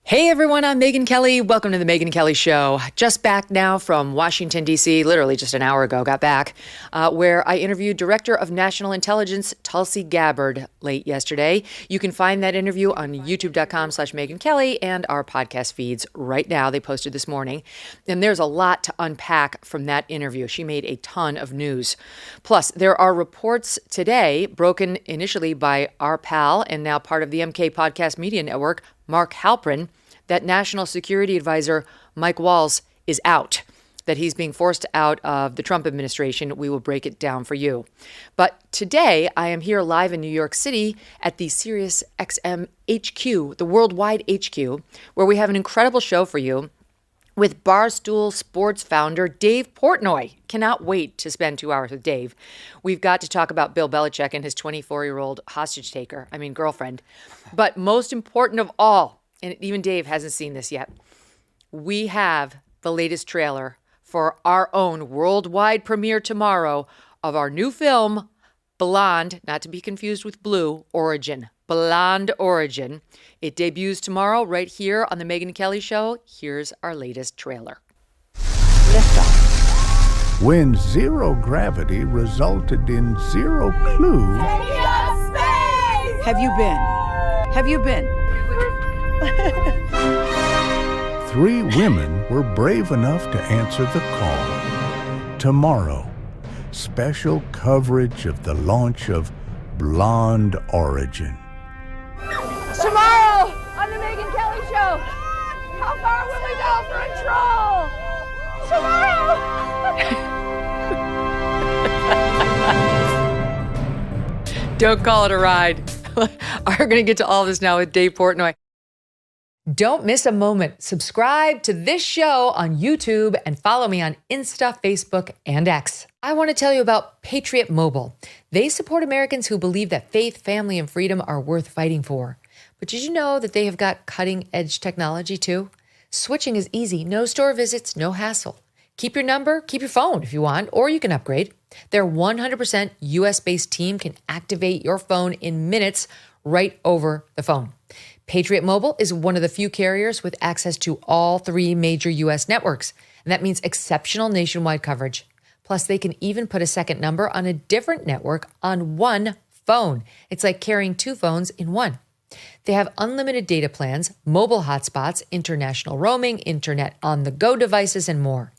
Hey everyone, I'm Megyn Kelly. Welcome to the Megyn Kelly Show. Just back now from Washington, D.C., literally just an hour ago, got back, where I interviewed Director of National Intelligence Tulsi Gabbard late yesterday. You can find that interview on youtube.com/Megyn Kelly and our podcast feeds right now. They posted this morning. And there's a lot to unpack from that interview. She made a ton of news. Plus, there are reports today, broken initially by our pal and now part of the MK Podcast Media Network, Mark Halperin, that National Security Advisor Mike Waltz is out, that he's being forced out of the Trump administration. We will break it down for you. But today, I am here live in New York City at the Sirius XM HQ, the worldwide HQ, where we have an incredible show for you with Barstool Sports founder Dave Portnoy. Cannot wait to spend 2 hours with Dave. We've got to talk about Bill Belichick and his 24-year-old girlfriend. But most important of all, and even Dave hasn't seen this yet, we have the latest trailer for our own worldwide premiere tomorrow of our new film, Blonde, not to be confused with Blue, Origin. Blonde Origin. It debuts tomorrow right here on the Megyn Kelly Show. Here's our latest trailer. Liftoff. When zero gravity resulted in zero clue. Have you been? Have you been? Three women were brave enough to answer the call. Tomorrow, special coverage of the launch of Blonde Origin. Tomorrow on the Megyn Kelly Show, how far will we go for a troll? Tomorrow! Don't call it a ride. We're going to get to all this now with Dave Portnoy. Don't miss a moment. Subscribe to this show on YouTube and follow me on Insta, Facebook, and X. I want to tell you about Patriot Mobile. They support Americans who believe that faith, family, and freedom are worth fighting for. But did you know that they have got cutting-edge technology too? Switching is easy. No store visits, no hassle. Keep your number, keep your phone if you want, or you can upgrade. Their 100% US-based team can activate your phone in minutes right over the phone. Patriot Mobile is one of the few carriers with access to all three major U.S. networks, and that means exceptional nationwide coverage. Plus, they can even put a second number on a different network on one phone. It's like carrying two phones in one. They have unlimited data plans, mobile hotspots, international roaming, internet on-the-go devices, and more.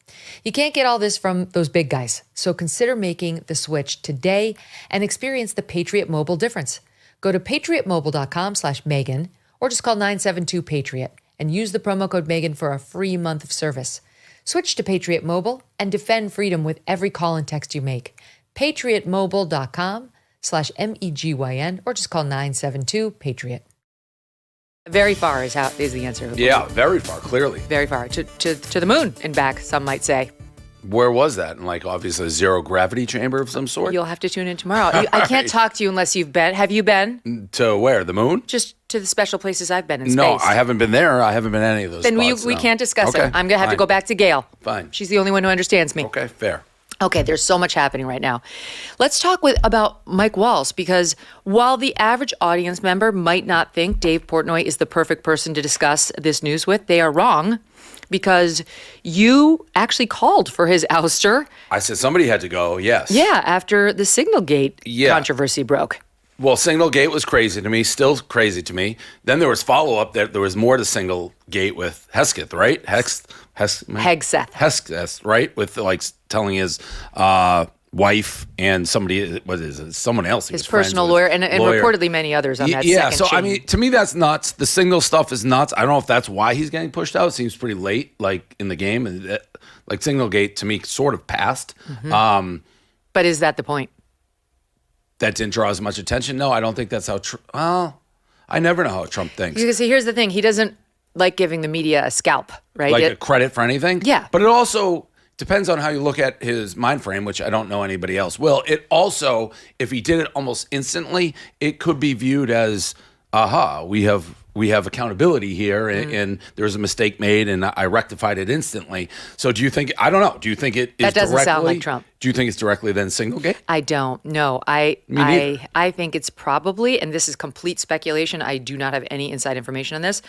You can't get all this from those big guys, so consider making the switch today and experience the Patriot Mobile difference. Go to patriotmobile.com/Megyn or just call 972-PATRIOT and use the promo code Megyn for a free month of service. Switch to Patriot Mobile and defend freedom with every call and text you make. patriotmobile.com/MEGYN or just call 972-PATRIOT. Very far is the answer. Yeah, very far, clearly. Very far. To the moon and back, some might say. Where was that? In obviously a zero gravity chamber of some sort? You'll have to tune in tomorrow. I can't talk to you unless you've been. Have you been? To where? The moon? Just to the special places I've been in space. No, I haven't been there. I haven't been any of those Then spots, we no. can't discuss Okay, it. I'm going to have to go back to Gail. Fine. She's the only one who understands me. Okay, fair. Okay, there's so much happening right now. Let's talk about Mike Waltz, because while the average audience member might not think Dave Portnoy is the perfect person to discuss this news with, they are wrong, because you actually called for his ouster. I said somebody had to go, yes. Yeah, after the Signalgate controversy broke. Well, Signalgate was crazy to me, still crazy to me. Then there was follow-up that there was more to Signalgate with Hesketh, right? Hesketh, right? With telling his wife and somebody, someone else. His personal lawyer and reportedly many others on that second Yeah, so chain. I mean, to me that's nuts. The Signal stuff is nuts. I don't know if that's why he's getting pushed out. It seems pretty late, in the game. And Signalgate to me sort of passed. Mm-hmm. But is that the point? That didn't draw as much attention? No, I don't think that's how well, I never know how Trump thinks. Because here's the thing. He doesn't like giving the media a scalp, right? A credit for anything? Yeah. But it also depends on how you look at his mind frame, which I don't know anybody else will. It also, if he did it almost instantly, it could be viewed as, we have accountability here, and there was a mistake made, and I rectified it instantly. So do you think, I don't know, do you think it is that doesn't sound like Trump. Do you think it's directly then Signalgate? I don't know. I think it's probably, and this is complete speculation, I do not have any inside information on this,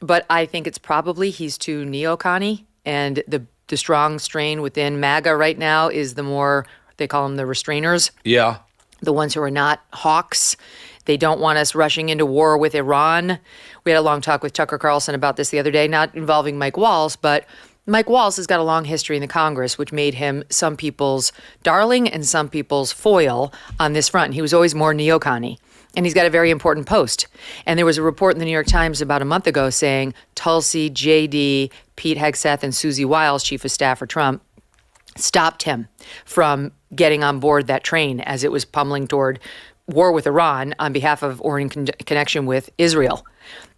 but I think it's probably he's too neocon-y, and the strong strain within MAGA right now is the more, they call them the restrainers. Yeah. The ones who are not hawks. They don't want us rushing into war with Iran. We had a long talk with Tucker Carlson about this the other day, not involving Mike Waltz, but Mike Waltz has got a long history in the Congress, which made him some people's darling and some people's foil on this front. He was always more neocon-y. And he's got a very important post. And there was a report in the New York Times about a month ago saying Tulsi, JD, Pete Hegseth, and Susie Wiles, chief of staff for Trump, stopped him from getting on board that train as it was pummeling toward war with Iran on behalf of or in connection with Israel.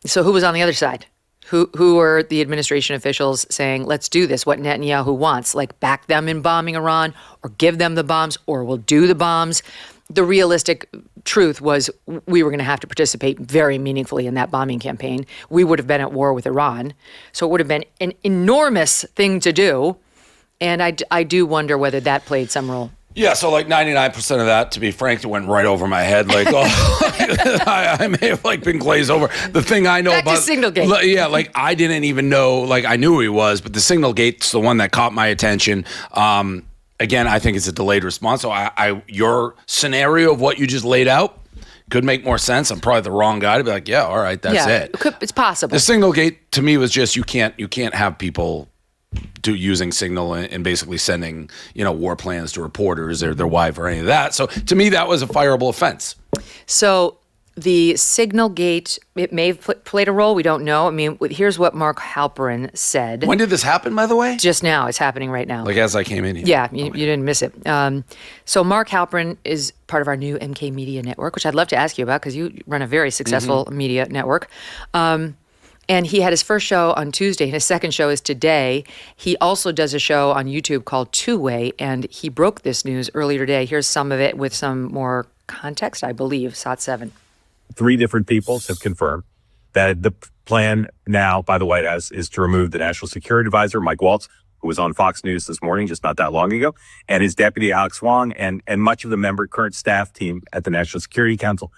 So who was on the other side? Who were the administration officials saying, let's do this, what Netanyahu wants, like back them in bombing Iran or give them the bombs or we'll do the bombs? The realistic truth was we were going to have to participate very meaningfully in that bombing campaign. We would have been at war with Iran. So it would have been an enormous thing to do. And I do wonder whether that played some role. Yeah, so like 99% of that, to be frank, it went right over my head. Like, I may have like been glazed over. The thing I know Back about to Signalgate. Yeah, like I didn't even know. Like I knew who he was, but the Signalgate's the one that caught my attention. Again, I think it's a delayed response. So your scenario of what you just laid out could make more sense. I'm probably the wrong guy to be like, yeah, all right, that's it. It's possible. The Signalgate to me was just you can't have people using Signal and basically sending, war plans to reporters or their wife or any of that. So to me, that was a fireable offense. So the Signalgate, it may have played a role. We don't know. I mean, here's what Mark Halperin said. When did this happen, by the way? Just now. It's happening right now. Like as I came in here. Yeah, you didn't miss it. So Mark Halperin is part of our new MK Media Network, which I'd love to ask you about because you run a very successful media network. And he had his first show on Tuesday, and his second show is today. He also does a show on YouTube called Two Way, and he broke this news earlier today. Here's some of it with some more context, I believe. SOT 7. 3 different peoples have confirmed that the plan now by the White House is to remove the National Security Advisor, Mike Waltz, who was on Fox News this morning, just not that long ago, and his deputy, Alex Wong, and much of the current staff team at the National Security Council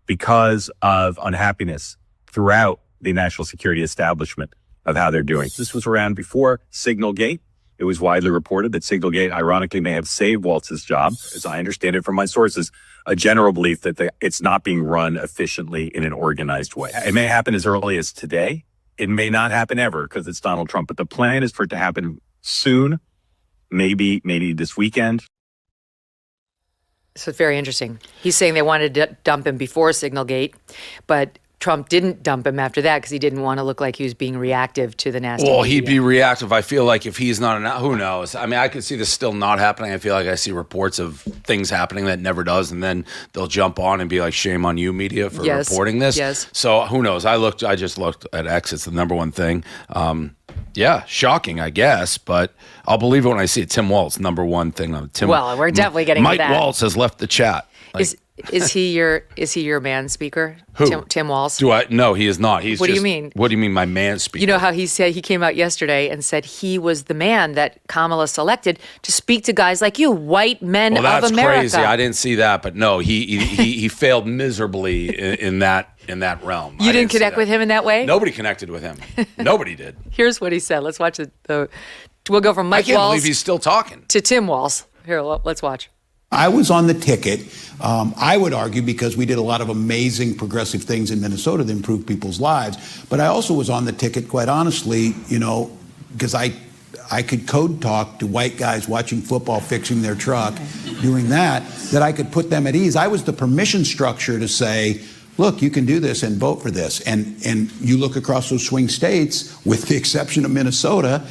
because of unhappiness throughout the national security establishment of how they're doing. This was around before Signalgate. It was widely reported that Signalgate, ironically, may have saved Waltz's job. As I understand it from my sources, a general belief that it's not being run efficiently in an organized way. It may happen as early as today. It may not happen ever because it's Donald Trump. But the plan is for it to happen soon, maybe this weekend. So it's very interesting. He's saying they wanted to dump him before Signalgate, but Trump didn't dump him after that because he didn't want to look like he was being reactive to the nasty media. He'd be reactive. I feel like if he's not, who knows? I mean, I could see this still not happening. I feel like I see reports of things happening that never does, and then they'll jump on and be like, shame on you, media, for reporting this. Yes. So who knows? I just looked at X. It's the number one thing. Yeah, shocking, I guess, but I'll believe it when I see it. Tim Waltz, number one thing. Well, we're definitely getting to that. Mike Waltz has left the chat. Is he your man speaker? Who? Tim Walz? No, he is not. What do you mean? What do you mean my man speaker? You know how he said he came out yesterday and said he was the man that Kamala selected to speak to guys like you, white men of America. Well, that's crazy. I didn't see that, but no, he failed miserably in that realm. You didn't connect with him in that way? Nobody connected with him. Nobody did. Here's what he said. Let's watch it. We'll go from Mike Walz. I can't believe he's still talking. To Tim Walz. Here, let's watch. I was on the ticket, I would argue, because we did a lot of amazing progressive things in Minnesota to improve people's lives. But I also was on the ticket, quite honestly, because I could code talk to white guys watching football, fixing their truck, doing that I could put them at ease. I was the permission structure to say, look, you can do this and vote for this. And you look across those swing states, with the exception of Minnesota,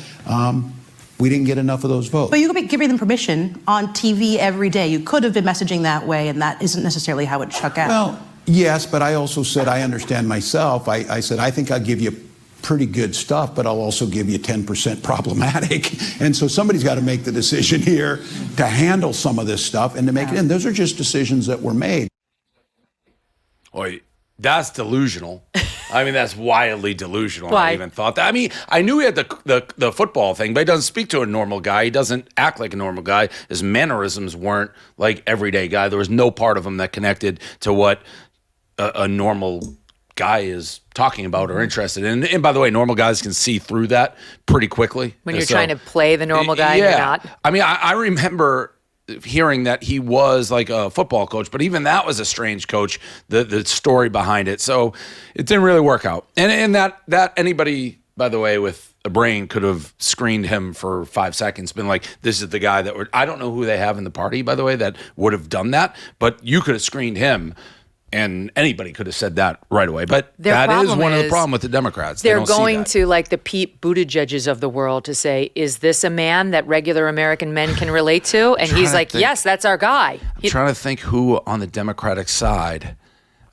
we didn't get enough of those votes. But you could be giving them permission on TV every day. You could have been messaging that way, and that isn't necessarily how it shook out. Well, yes, but I also said I understand myself. I said I think I'll give you pretty good stuff, but I'll also give you 10% problematic. And so somebody's got to make the decision here to handle some of this stuff and to make it in. Those are just decisions that were made. Boy, that's delusional. I mean, that's wildly delusional. Why? I even thought that. I mean, I knew he had the football thing, but he doesn't speak to a normal guy. He doesn't act like a normal guy. His mannerisms weren't like everyday guy. There was no part of him that connected to what a normal guy is talking about or interested in. And by the way, normal guys can see through that pretty quickly. When you're trying to play the normal guy, and you're not. I mean, I remember hearing that he was like a football coach, but even that was a strange coach, the story behind it. So it didn't really work out. And that anybody, by the way, with a brain could have screened him for 5 seconds, been like, this is the guy that I don't know who they have in the party, by the way, that would have done that, but you could have screened him. And anybody could have said that right away. But that is one of the problems with the Democrats. They're going to like the Pete Buttigieg's of the world to say, is this a man that regular American men can relate to? And he's like, yes, that's our guy. I'm trying to think who on the Democratic side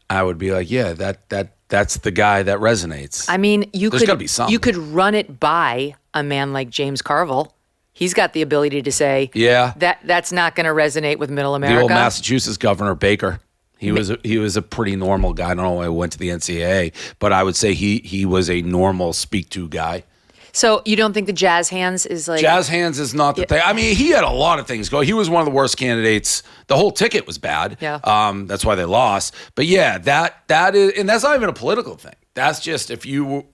I would be like, yeah, that's the guy that resonates. I mean, There's gotta be something. You could run it by a man like James Carville. He's got the ability to say, that's not going to resonate with middle America. The old Massachusetts governor, Baker. He was a pretty normal guy. I don't know why he went to the NCAA, but I would say he was a normal speak-to guy. So you don't think the jazz hands is like... Jazz hands is not the thing. I mean, he had a lot of things go. He was one of the worst candidates. The whole ticket was bad. Yeah. That's why they lost. But yeah, that is, and that's not even a political thing. That's just if you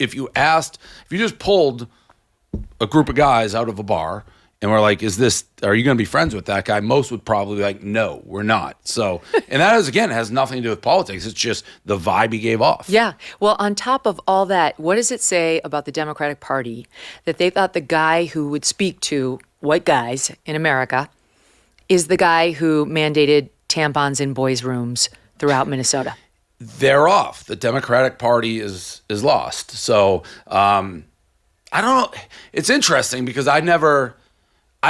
just pulled a group of guys out of a bar and we're like, are you going to be friends with that guy? Most would probably be like, no, we're not. So, and that is, again, has nothing to do with politics. It's just the vibe he gave off. Yeah. Well, on top of all that, what does it say about the Democratic Party that they thought the guy who would speak to white guys in America is the guy who mandated tampons in boys' rooms throughout Minnesota? They're off. The Democratic Party is lost. So, I don't know. It's interesting because I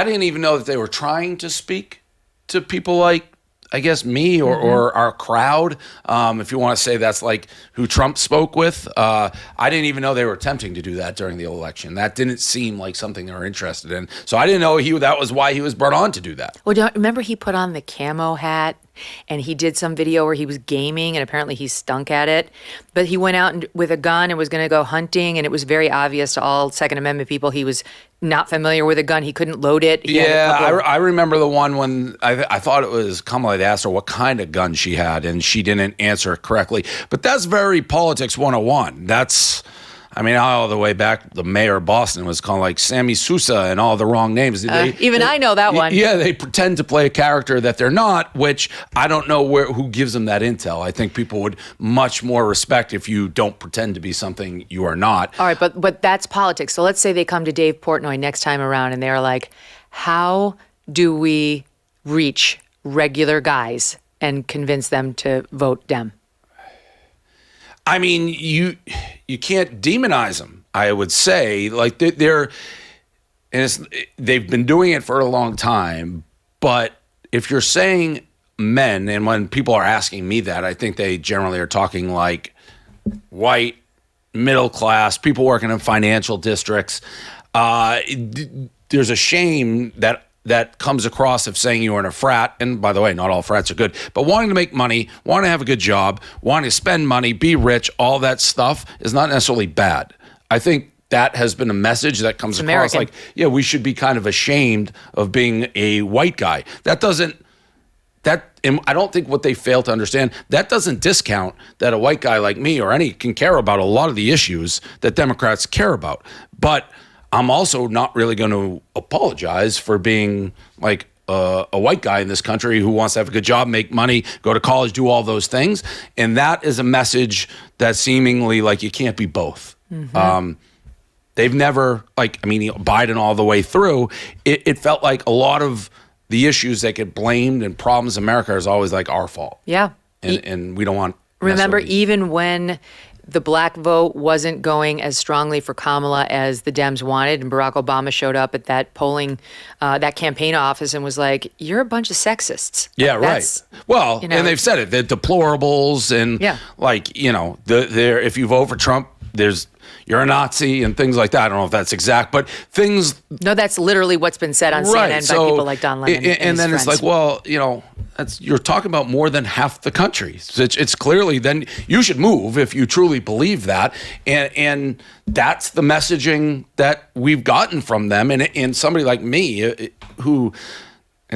didn't even know that they were trying to speak to people like, I guess, me or our crowd. If you want to say that's like who Trump spoke with. I didn't even know they were attempting to do that during the election. That didn't seem like something they were interested in. So I didn't know that was why he was brought on to do that. Well, remember he put on the camo hat and he did some video where he was gaming and apparently he stunk at it. But he went out with a gun and was going to go hunting, and it was very obvious to all Second Amendment people he was not familiar with a gun. He couldn't load it. I remember the one when I thought it was Kamala. They asked her what kind of gun she had, and she didn't answer it correctly. But that's very politics 101. All the way back, the mayor of Boston was called like Sammy Sousa and all the wrong names. I know that one. Yeah, they pretend to play a character that they're not, which I don't know who gives them that intel. I think people would much more respect if you don't pretend to be something you are not. All right, but that's politics. So let's say they come to Dave Portnoy next time around and they're like, how do we reach regular guys and convince them to vote Dem? I mean, you can't demonize them. I would say like they've been doing it for a long time. But if you're saying men, and when people are asking me that, I think they generally are talking like white, middle class, people working in financial districts. There's a shame that comes across of saying you're in a frat, and by the way, not all frats are good, but wanting to make money, wanting to have a good job, wanting to spend money, be rich, all that stuff is not necessarily bad. I think that has been a message that comes across like, yeah, we should be kind of ashamed of being a white guy. And I don't think what they fail to understand, that doesn't discount that a white guy like me or any can care about a lot of the issues that Democrats care about. But I'm also not really going to apologize for being like a white guy in this country who wants to have a good job, make money, go to college, do all those things. And that is a message that seemingly like you can't be both. Mm-hmm. They've never Biden all the way through. It felt like a lot of the issues that get blamed and problems in America is always like our fault. Yeah. And we don't want. Remember, even when the black vote wasn't going as strongly for Kamala as the Dems wanted, and Barack Obama showed up at that polling, that campaign office and was like, you're a bunch of sexists. Yeah, right. Well, and they've said it, they're deplorables and if you vote for Trump, you're a Nazi and things like that. I don't know if that's exact, but things. No, that's literally what's been said on CNN by people like Don Lemon. And then it's like, well, you're talking about more than half the country. So it's clearly then you should move if you truly believe that. And that's the messaging that we've gotten from them. And somebody like me who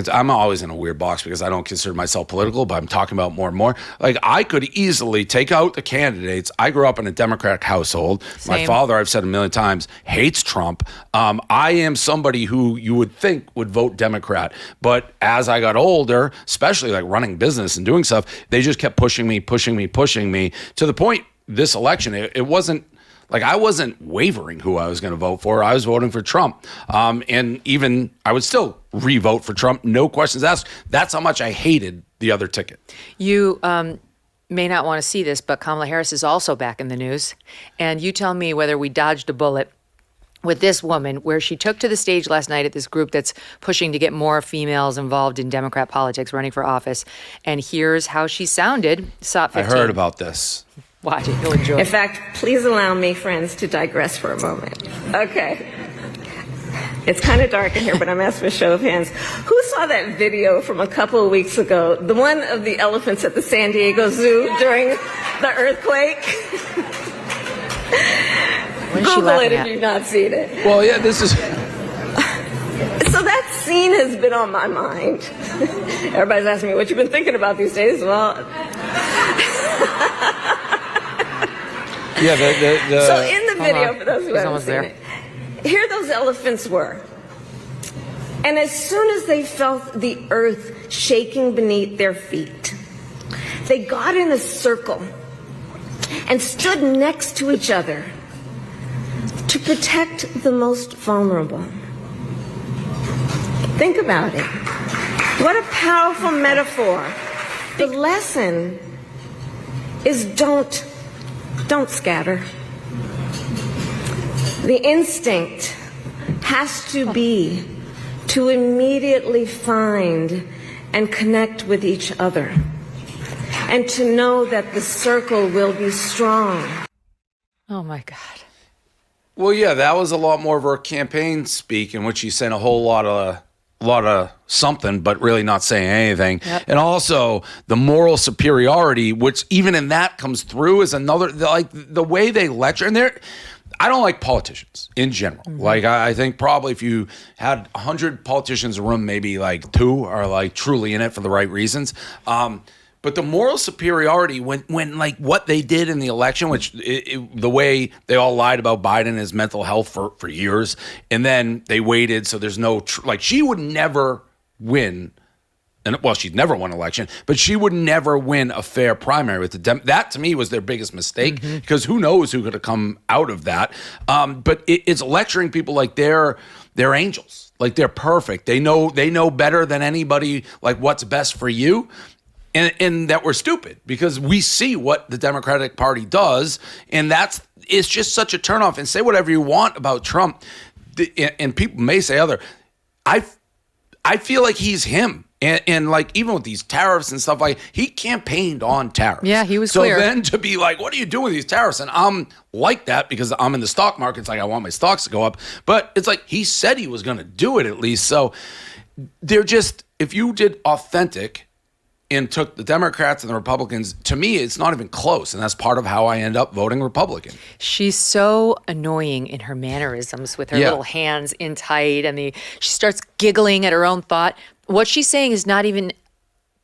I'm always in a weird box because I don't consider myself political, but I'm talking about more and more. Like, I could easily take out the candidates. I grew up in a Democratic household. Same. My father, I've said a million times, hates Trump. I am somebody who you would think would vote Democrat. But as I got older, especially like running business and doing stuff, they just kept pushing me to the point this election, it wasn't, like, I wasn't wavering who I was going to vote for. I was voting for Trump. And even I would still re-vote for Trump, no questions asked. That's how much I hated the other ticket. You may not want to see this, but Kamala Harris is also back in the news. And you tell me whether we dodged a bullet with this woman, where she took to the stage last night at this group that's pushing to get more females involved in Democrat politics, running for office. And here's how she sounded. SOT 15. I heard about this. Watch it. You'll enjoy it. In fact, please allow me, friends, to digress for a moment. Okay. It's kind of dark in here, but I'm asking for a show of hands. Who saw that video from a couple of weeks ago? The one of the elephants at the San Diego Zoo during the earthquake? Google it if you've not seen it. Well, yeah, this is... So that scene has been on my mind. Everybody's asking me what you've been thinking about these days. Well... Yeah, so in the video, for those who He's haven't almost seen there. it, here those elephants were. And as soon as they felt the earth shaking beneath their feet, they got in a circle and stood next to each other to protect the most vulnerable. Think about it. What a powerful metaphor. The lesson is don't scatter. The instinct has to be to immediately find and connect with each other, and to know that the circle will be strong. Oh, my God. Well, yeah, that was a lot more of her campaign speak in which she's saying a whole lot of something, but really not saying anything. Yep. And also the moral superiority, which even in that comes through, is another, like the way they lecture. And I don't like politicians in general. Mm-hmm. Like, I think probably if you had 100 politicians in a room, maybe like 2 are like truly in it for the right reasons. But the moral superiority, when like what they did in the election, which the way they all lied about Biden and his mental health for years, and then they waited, so there's no like she would never win, and well, she'd never won an election, but she would never win a fair primary with the that to me was their biggest mistake, because who knows who could have come out of that. But it's lecturing people like they're angels, like they're perfect. They know better than anybody, like what's best for you. And that we're stupid because we see what the Democratic Party does, and it's just such a turnoff. And say whatever you want about Trump, and people may say other. I feel like he's him, and like even with these tariffs and stuff, like he campaigned on tariffs. Yeah, he was so clear. So then to be like, what are you doing with these tariffs? And I'm like that because I'm in the stock market. It's like I want my stocks to go up, but it's like he said he was going to do it at least. So they're just, if you did authentic and took the Democrats and the Republicans, to me, it's not even close. And that's part of how I end up voting Republican. She's so annoying in her mannerisms with her little hands in tight, and she starts giggling at her own thought. What she's saying is not even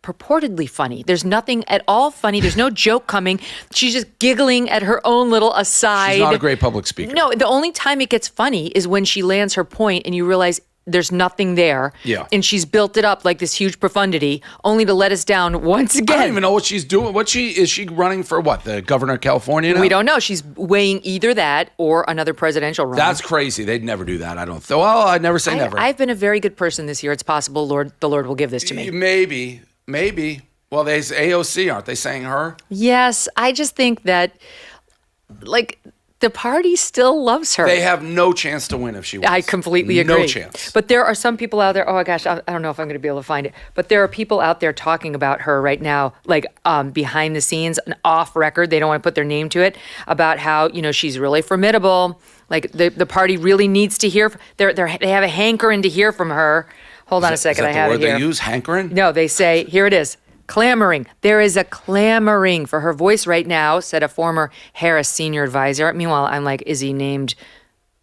purportedly funny. There's nothing at all funny. There's no joke coming. She's just giggling at her own little aside. She's not a great public speaker. No, the only time it gets funny is when she lands her point and you realize there's nothing there. Yeah. And she's built it up like this huge profundity, only to let us down once again. I don't even know what she's doing. Is she running for what? The governor of California now? We don't know. She's weighing either that or another presidential run. That's crazy. They'd never do that. I don't think. Well, I'd never say never. I've been a very good person this year. It's possible the Lord will give this to me. Maybe. Well, there's AOC, aren't they saying her? Yes. I just think that, like, the party still loves her. They have no chance to win if she wins. I completely agree. No chance. But there are some people out there, oh my gosh, I don't know if I'm going to be able to find it, but there are people out there talking about her right now, like behind the scenes, and off record, they don't want to put their name to it, about how, she's really formidable. Like the party really needs to hear, they have a hankering to hear from her. Hold on a second, I have it here. Is that the word they use, hankering? No, they say, here it is. Clamoring. There is a clamoring for her voice right now, said a former Harris senior advisor. Meanwhile, I'm like, is he named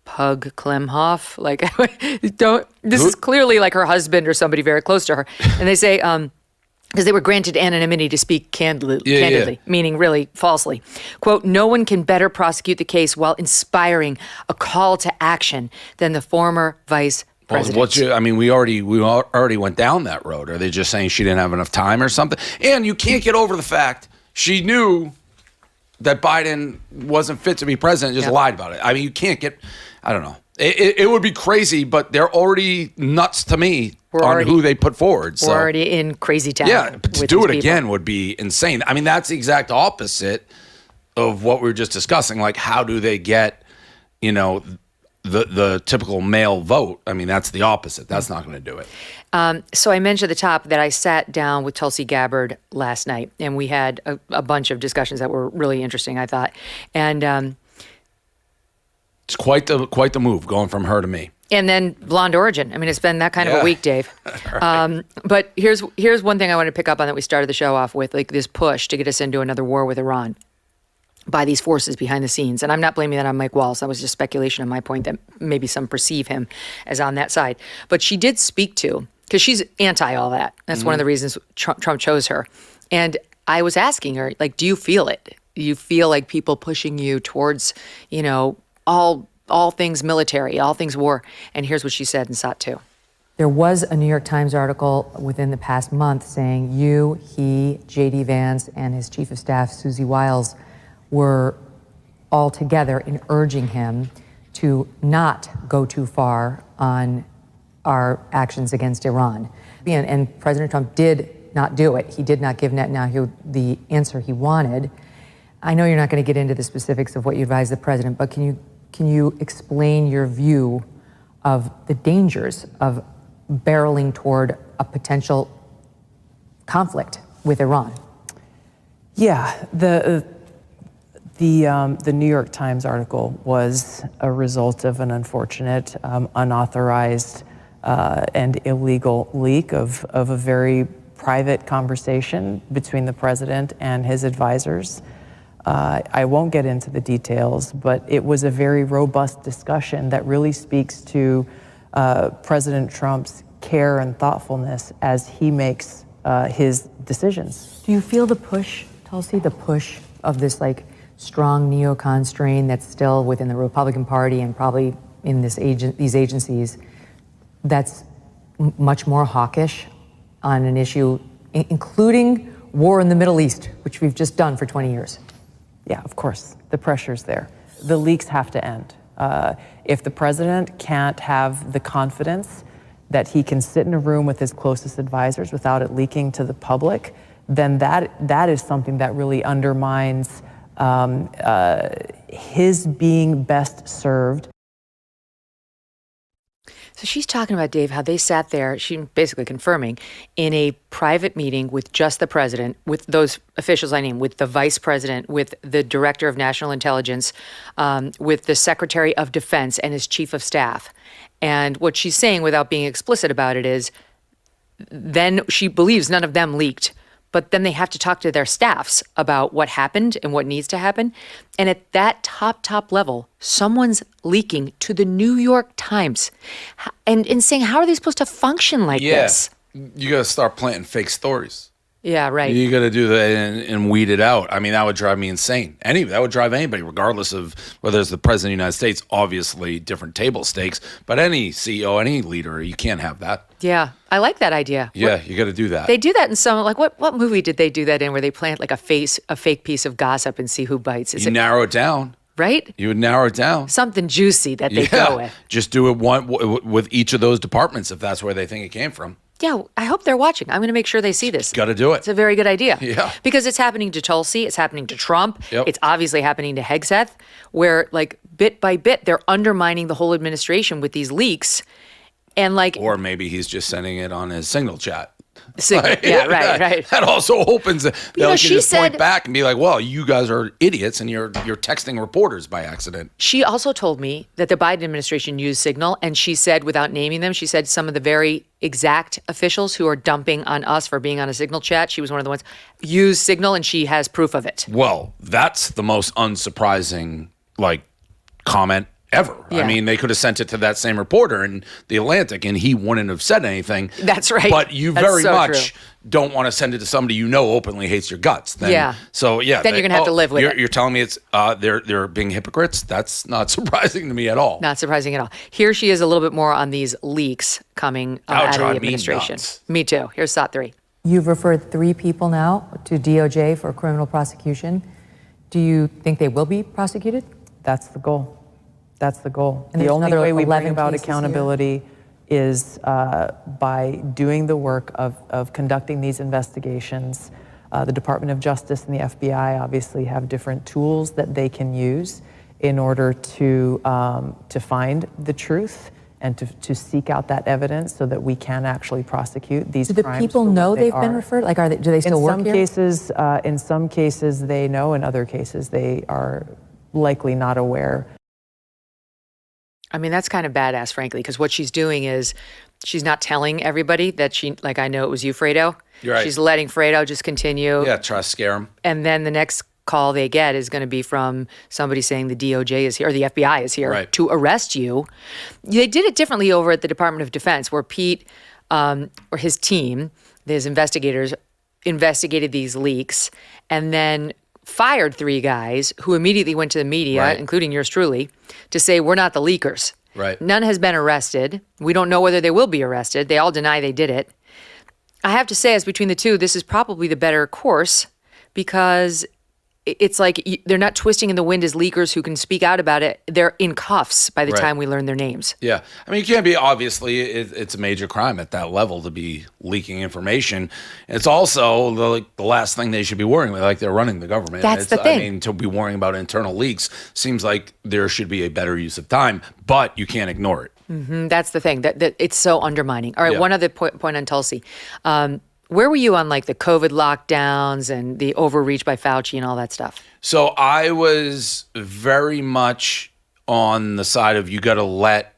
Pug Klemhoff. Like, this is clearly like her husband or somebody very close to her. And they say, because they were granted anonymity to speak candidly, meaning really falsely. Quote, no one can better prosecute the case while inspiring a call to action than the former vice president. We already went down that road. Are they just saying she didn't have enough time or something? And you can't get over the fact she knew that Biden wasn't fit to be president, just lied about it. I mean, you can't get, I don't know. It would be crazy, but they're already nuts to me on who they put forward. We're already in crazy town. Yeah, but to do it again would be insane. I mean, that's the exact opposite of what we were just discussing. Like, how do they get, the typical male vote? I mean, that's the opposite. That's not going to do it. So I mentioned at the top that I sat down with Tulsi Gabbard last night, and we had a bunch of discussions that were really interesting, I thought. And it's quite the move going from her to me. And then blonde origin. I mean, it's been that kind of a week, Dave. Right. But here's one thing I want to pick up on that we started the show off with, like this push to get us into another war with Iran by these forces behind the scenes. And I'm not blaming that on Mike Waltz. That was just speculation on my point that maybe some perceive him as on that side. But she did speak to, because she's anti all that. That's one of the reasons Trump chose her. And I was asking her, like, do you feel it? Do you feel like people pushing you towards, all things military, all things war? And here's what she said in SOT 2. There was a New York Times article within the past month saying he, J.D. Vance, and his chief of staff, Susie Wiles, were all together in urging him to not go too far on our actions against Iran. And President Trump did not do it. He did not give Netanyahu the answer he wanted. I know you're not going to get into the specifics of what you advised the president, but can you explain your view of the dangers of barreling toward a potential conflict with Iran? Yeah, the New York Times article was a result of an unfortunate, unauthorized, and illegal leak of a very private conversation between the president and his advisors. I won't get into the details, but it was a very robust discussion that really speaks to President Trump's care and thoughtfulness as he makes his decisions. Do you feel the push, Tulsi, the push of this strong neocon strain that's still within the Republican Party and probably in these agencies that's much more hawkish on an issue, including war in the Middle East, which we've just done for 20 years? Yeah, of course, the pressure's there. The leaks have to end. If the president can't have the confidence that he can sit in a room with his closest advisors without it leaking to the public, then that is something that really undermines his being best served. So she's talking about, Dave, how they sat there, she basically confirming, in a private meeting with just the president, with those officials I named, with the vice president, with the director of national intelligence, with the secretary of defense and his chief of staff. And what she's saying, without being explicit about it, is then she believes none of them leaked. But then they have to talk to their staffs about what happened and what needs to happen. And at that top level, someone's leaking to the New York Times and saying, how are they supposed to function like this? You got to start planting fake stories. Yeah, right. You got to do that and weed it out. I mean, that would drive me insane. That would drive anybody, regardless of whether it's the president of the United States. Obviously, different table stakes. But any CEO, any leader, you can't have that. Yeah, I like that idea. Yeah, you got to do that. They do that in some, what movie did they do that in where they plant a fake piece of gossip and see who bites? Narrow it down. Right? You would narrow it down. Something juicy that they go with. Just do it with each of those departments if that's where they think it came from. Yeah, I hope they're watching. I'm going to make sure they see this. Got to do it. It's a very good idea. Yeah. Because it's happening to Tulsi. It's happening to Trump. Yep. It's obviously happening to Hegseth, where bit by bit, they're undermining the whole administration with these leaks. And or maybe he's just sending it on his Signal chat. Yeah, right. That also opens it. They can she just said, point back and be like, well, you guys are idiots and you're texting reporters by accident. She also told me that the Biden administration used Signal, and she said, without naming them, she said some of the very exact officials who are dumping on us for being on a Signal chat, she was one of the ones, used Signal, and she has proof of it. Well, that's the most unsurprising comment ever. Yeah. I mean, they could have sent it to that same reporter in The Atlantic, and he wouldn't have said anything. That's right. But you That's very so much true. don't want to send it to somebody you know openly hates your guts. Then, Yeah. So yeah. Then you're gonna have to live with it. You're telling me it's they're being hypocrites? That's not surprising to me at all. Not surprising at all. Here she is a little bit more on these leaks coming out of the drive me administration. nuts. Me too. Here's SOT 3. You've referred 3 people now to DOJ for criminal prosecution. Do you think they will be prosecuted? That's the goal. That's the goal. And The there's only another way we bring 11 about cases here? accountability is by doing the work of conducting these investigations. The Department of Justice and the FBI obviously have different tools that they can use in order to find the truth and to seek out that evidence so that we can actually prosecute these Do the crimes people for what know they they've been are. referred? Like, do they still work here? In some cases they know, in other cases they are likely not aware. I mean, that's kind of badass, frankly, because what she's doing is she's not telling everybody that like, I know it was you, Fredo. You're right. She's letting Fredo just continue. Yeah, try to scare him. And then the next call they get is going to be from somebody saying the DOJ is here, or the FBI is here to arrest you. They did it differently over at the Department of Defense, where Pete or his team, his investigators, investigated these leaks and then fired 3 guys who immediately went to the media, including yours truly, to say, we're not the leakers. Right. None has been arrested. We don't know whether they will be arrested. They all deny they did it. I have to say, as between the two, this is probably the better course, because it's like they're not twisting in the wind as leakers who can speak out about it. They're in cuffs by the time we learn their names. Yeah. I mean, you can't be, obviously, it's a major crime at that level to be leaking information. It's also the last thing they should be worrying about, like they're running the government. That's the thing. I mean, to be worrying about internal leaks seems like there should be a better use of time, but you can't ignore it. Mm-hmm. That's the thing, that it's so undermining. All right, Yeah. one other point on Tulsi. Where were you on like the COVID lockdowns and the overreach by Fauci and all that stuff? So I was very much on the side of you got to let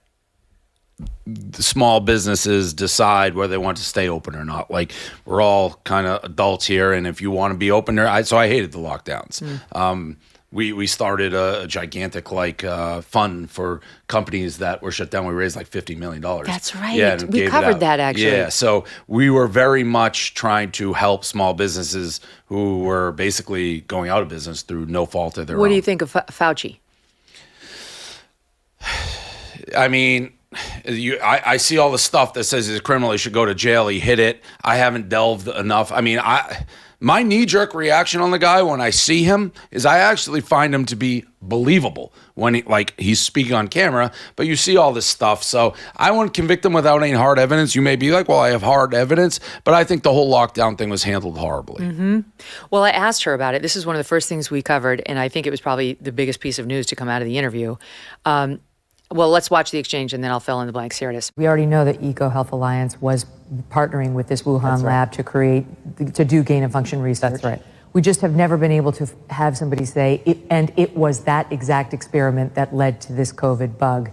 the small businesses decide whether they want to stay open or not. Like, we're all kind of adults here, and if you want to be open there, so I hated the lockdowns. We started a gigantic fund for companies that were shut down. We raised like $50 million. That's right. Yeah, and We gave it covered out. that, actually. Yeah, so we were very much trying to help small businesses who were basically going out of business through no fault of their own. What do you think of Fauci? I mean, I see all the stuff that says he's a criminal, he should go to jail, he hid it. I haven't delved enough. I mean, my knee-jerk reaction on the guy when I see him is I actually find him to be believable when he's speaking on camera, but you see all this stuff. So I wouldn't convict him without any hard evidence. You may be like, well, I have hard evidence, but I think the whole lockdown thing was handled horribly. Mm-hmm. Well, I asked her about it. This is one of the first things we covered, and I think it was probably the biggest piece of news to come out of the interview. Well, let's watch the exchange, and then I'll fill in the blanks. Here it is. We already know that EcoHealth Alliance was partnering with this Wuhan lab to do gain-of-function research. That's right. We just have never been able to have somebody say, it was that exact experiment that led to this COVID bug.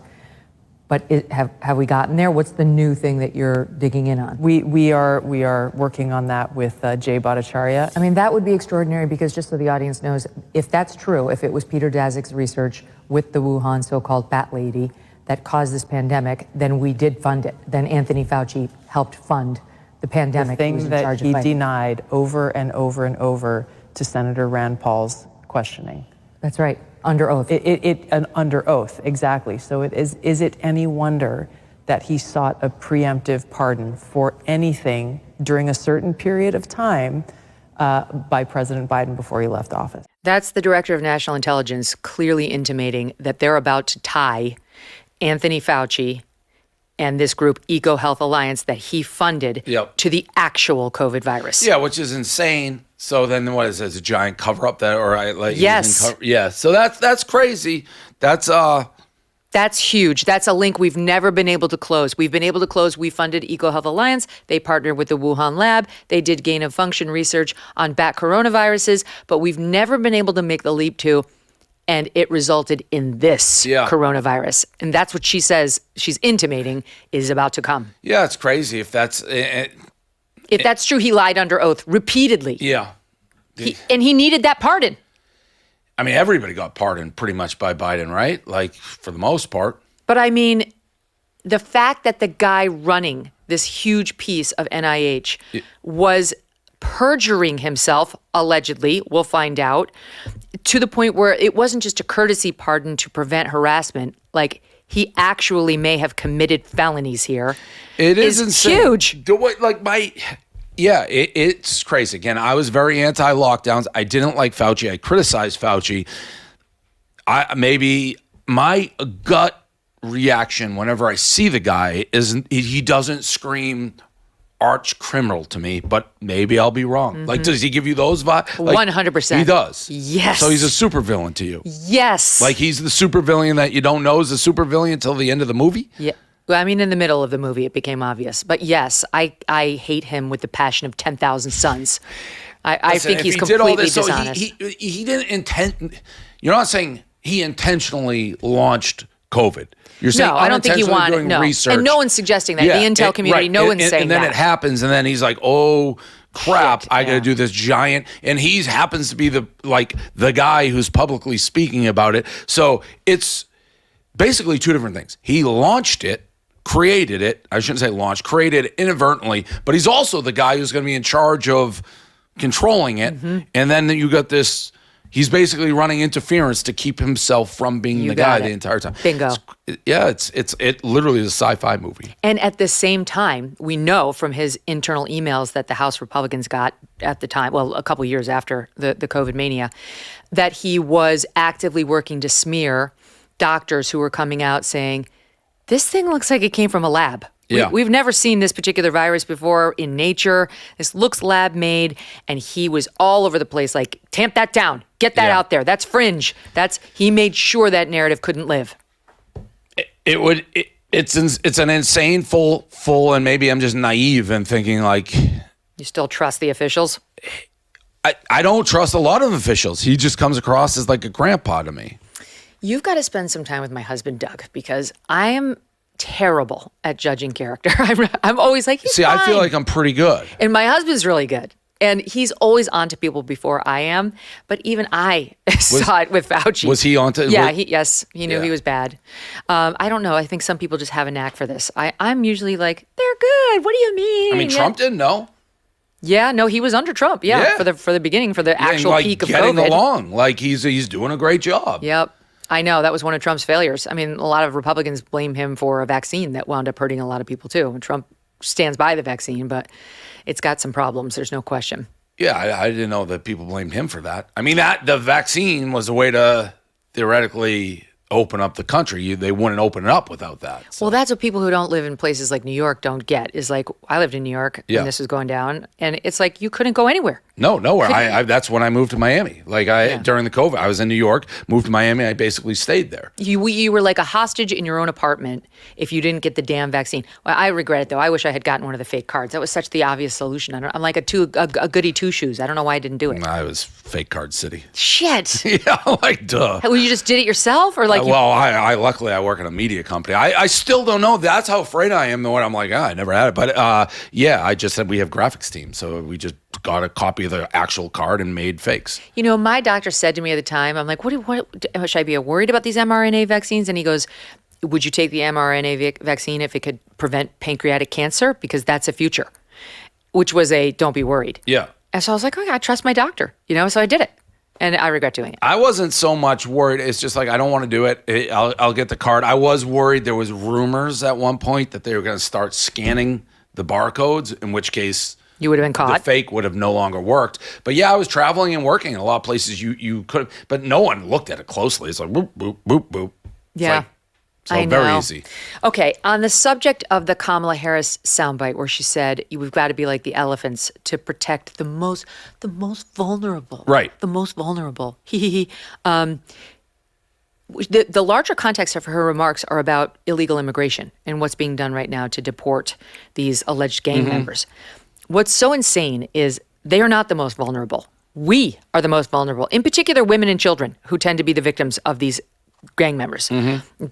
But have we gotten there? What's the new thing that you're digging in on? We are working on that with Jay Bhattacharya. I mean, that would be extraordinary, because just so the audience knows, if that's true, if it was Peter Daszak's research with the Wuhan so-called bat lady that caused this pandemic, then we did fund it. Then Anthony Fauci helped fund the pandemic. The He was thing in that charge of he fighting. denied over and over and over to Senator Rand Paul's questioning. That's right, under oath. Under oath, exactly. So is it any wonder that he sought a preemptive pardon for anything during a certain period of time by President Biden before he left office? That's the director of national intelligence clearly intimating that they're about to tie Anthony Fauci and this group, EcoHealth Alliance, that he funded to the actual COVID virus. Yeah, which is insane. So then what is it? It's a giant cover-up that, Yes. Yeah, so that's crazy. That's huge. That's a link we've never been able to close. We've been able to close. We funded EcoHealth Alliance. They partnered with the Wuhan lab. They did gain-of-function research on bat coronaviruses, but we've never been able to make the leap to, and it resulted in this coronavirus. And that's what she says, she's intimating, is about to come. Yeah, it's crazy if that's... If that's true, he lied under oath repeatedly. Yeah. And he needed that pardon. I mean, everybody got pardoned pretty much by Biden, right? Like, for the most part. But I mean, the fact that the guy running this huge piece of NIH was perjuring himself, allegedly, we'll find out, to the point where it wasn't just a courtesy pardon to prevent harassment. Like, he actually may have committed felonies here. It is insane. Huge. It's crazy. Again, I was very anti-lockdowns. I didn't like Fauci. I criticized Fauci. Maybe my gut reaction whenever I see the guy isn't, he doesn't scream arch criminal to me, but maybe I'll be wrong. Mm-hmm. Like, does he give you those vibes? Like, 100%. He does. Yes. So he's a supervillain to you. Yes. Like, he's the supervillain that you don't know is a supervillain until the end of the movie? Yeah. Well, I mean, in the middle of the movie, it became obvious. But yes, I hate him with the passion of 10,000 suns. I think he's completely dishonest. He didn't intend. You're not saying he intentionally launched COVID. You're saying no, I don't think he wanted research. And no one's suggesting that. The intel community, no one's saying that. And then it happens, and then he's like, "Oh crap, I got to do this giant." And he happens to be the guy who's publicly speaking about it. So it's basically two different things. He launched it, created it. I shouldn't say launched, created it inadvertently. But he's also the guy who's going to be in charge of controlling it. Mm-hmm. And then you got this. He's basically running interference to keep himself from being the guy the entire time. Bingo. It literally is a sci-fi movie. And at the same time, we know from his internal emails that the House Republicans got at the time, well, a couple years after the COVID mania, that he was actively working to smear doctors who were coming out saying, this thing looks like it came from a lab. Yeah. We've never seen this particular virus before in nature. This looks lab made. And he was all over the place, like, tamp that down. Get that out there. That's fringe. He made sure that narrative couldn't live. It's an insane full, and maybe I'm just naive and thinking like. You still trust the officials? I don't trust a lot of officials. He just comes across as like a grandpa to me. You've got to spend some time with my husband, Doug, because I am terrible at judging character. I'm always like, he's fine. I feel like I'm pretty good. And my husband's really good. And he's always on to people before I am. But even I saw it with Fauci. Was he on to? Yeah, he knew he was bad. I don't know. I think some people just have a knack for this. I'm usually like, they're good. What do you mean? I mean, Trump didn't know. Yeah, no, he was under Trump. Yeah. For the beginning, for the actual peak of COVID. Getting along. Like he's doing a great job. Yep. I know that was one of Trump's failures. I mean, a lot of Republicans blame him for a vaccine that wound up hurting a lot of people too. And Trump stands by the vaccine, but it's got some problems. There's no question. Yeah, I didn't know that people blamed him for that. I mean, the vaccine was a way to theoretically open up the country. They wouldn't open it up without that. So. Well, that's what people who don't live in places like New York don't get. Is like, I lived in New York when this was going down, and it's like you couldn't go anywhere. No, nowhere. That's when I moved to Miami. Like during the COVID, I was in New York, moved to Miami. I basically stayed there. You were like a hostage in your own apartment if you didn't get the damn vaccine. Well, I regret it though. I wish I had gotten one of the fake cards. That was such the obvious solution. I'm like a goody two shoes. I don't know why I didn't do it. I was fake card city. Shit. Yeah, like duh. Well, you just did it yourself, or like? I luckily I work in a media company. I still don't know. That's how afraid I am. When I'm like, I never had it. But I just said we have graphics team, so we just got a copy of the actual card and made fakes. You know, my doctor said to me at the time, I'm like, what should I be worried about these mRNA vaccines? And he goes, would you take the mRNA vaccine if it could prevent pancreatic cancer? Because that's a future, which was don't be worried. Yeah. And so I was like, okay, I trust my doctor, so I did it. And I regret doing it. I wasn't so much worried. It's just like, I don't want to do it. I'll get the card. I was worried. There was rumors at one point that they were going to start scanning the barcodes, in which case you would have been caught. The fake would have no longer worked. But yeah, I was traveling and working in a lot of places you could, but no one looked at it closely. It's like, boop, boop, boop, boop. Yeah. So very easy. Okay, on the subject of the Kamala Harris soundbite where she said, we've got to be like the elephants to protect the most vulnerable. Right. The most vulnerable. The larger context of her remarks are about illegal immigration and what's being done right now to deport these alleged gang members. What's so insane is they are not the most vulnerable. We are the most vulnerable, in particular women and children who tend to be the victims of these gang members.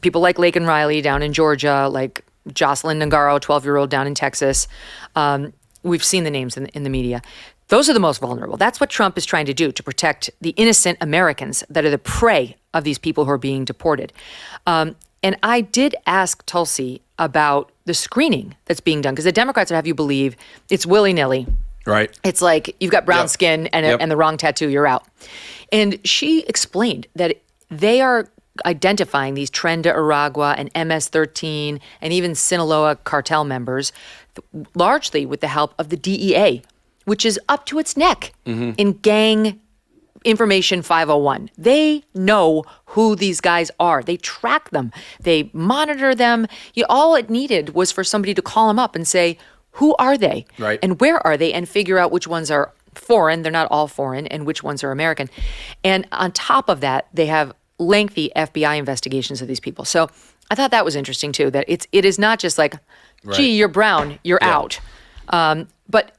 People like Laken Riley down in Georgia, like Jocelyn Nangaro, 12-year-old down in Texas. We've seen the names in the media. Those are the most vulnerable. That's what Trump is trying to do, to protect the innocent Americans that are the prey of these people who are being deported. And I did ask Tulsi about the screening that's being done, because the Democrats would have you believe it's willy-nilly. Right. It's like you've got brown skin and the wrong tattoo, you're out. And she explained that they are identifying these Tren de Aragua and MS-13 and even Sinaloa cartel members largely with the help of the DEA, which is up to its neck in gang information 501. They know who these guys are. They track them. They monitor them. All it needed was for somebody to call them up and say, who are they? Right. And where are they? And figure out which ones are foreign. They're not all foreign. And which ones are American. And on top of that, they have lengthy FBI investigations of these people. So I thought that was interesting too, that it is not just like, gee, you're brown, you're out. But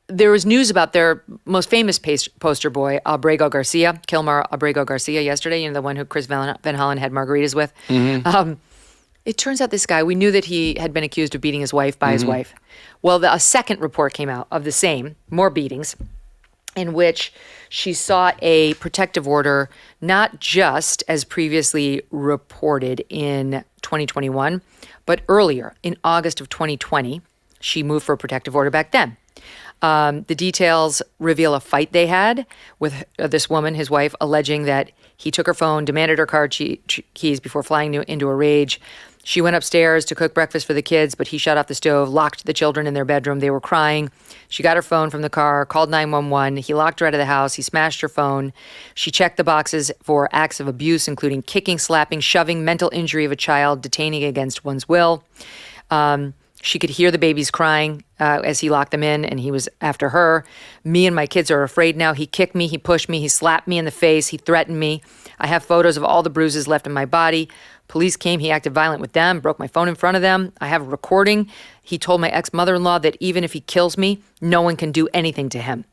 there was news about their most famous poster boy, Abrego Garcia, Kilmar Abrego Garcia, yesterday, the one who Chris Van Hollen had margaritas with. It turns out this guy, we knew that he had been accused of beating his wife by his wife. Well, a second report came out of the same, more beatings, in which she sought a protective order, not just as previously reported in 2021, but earlier in August of 2020. She moved for a protective order back then. The details reveal a fight they had with this woman, his wife, alleging that he took her phone, demanded her car keys before flying into a rage. She went upstairs to cook breakfast for the kids, but he shut off the stove, locked the children in their bedroom. They were crying. She got her phone from the car, called 911. He locked her out of the house. He smashed her phone. She checked the boxes for acts of abuse, including kicking, slapping, shoving, mental injury of a child, detaining against one's will. She could hear the babies crying as he locked them in, and he was after her. Me and my kids are afraid now. He kicked me. He pushed me. He slapped me in the face. He threatened me. I have photos of all the bruises left in my body. Police came. He acted violent with them, broke my phone in front of them. I have a recording. He told my ex-mother-in-law that even if he kills me, no one can do anything to him.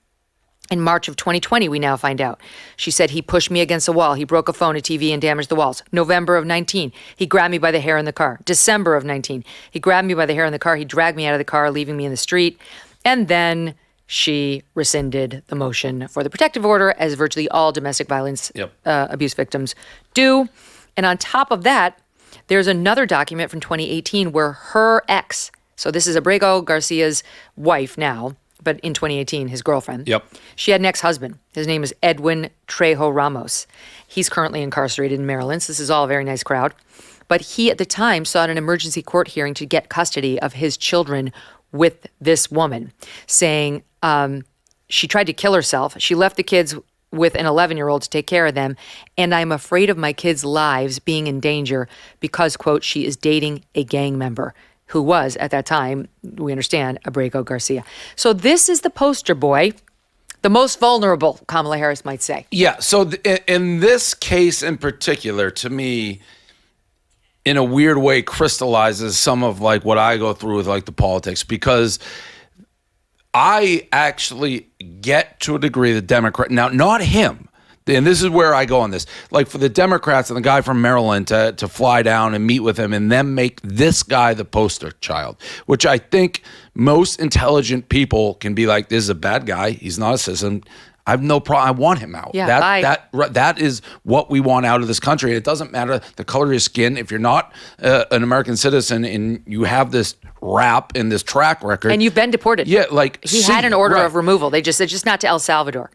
In March of 2020, we now find out. She said he pushed me against a wall. He broke a phone, a TV, and damaged the walls. November of 19, he grabbed me by the hair in the car. December of 19, he grabbed me by the hair in the car. He dragged me out of the car, leaving me in the street. And then she rescinded the motion for the protective order, as virtually all domestic violence abuse victims do. And on top of that, there's another document from 2018 where her ex, so this is Abrego Garcia's wife now, but in 2018, his girlfriend. She had an ex-husband. His name is Edwin Trejo Ramos. He's currently incarcerated in Maryland. So this is all a very nice crowd. But he, at the time, sought an emergency court hearing to get custody of his children with this woman, saying she tried to kill herself. She left the kids with an 11-year-old to take care of them. And I'm afraid of my kids' lives being in danger because, quote, she is dating a gang member, who was, at that time, we understand, Abrego Garcia. So this is the poster boy, the most vulnerable, Kamala Harris might say. Yeah, so in this case in particular, to me, in a weird way, crystallizes some of like what I go through with like the politics, because I actually get to a degree the Democrat, now not him, and this is where I go on this, like for the Democrats and the guy from Maryland to fly down and meet with him and then make this guy the poster child, which I think most intelligent people can be like, this is a bad guy. He's not a citizen. I have no problem. I want him out. That is what we want out of this country. It doesn't matter the color of your skin. If you're not an American citizen and you have this rap and this track record. And you've been deported. Yeah, like he had an order of removal. They just said just not to El Salvador.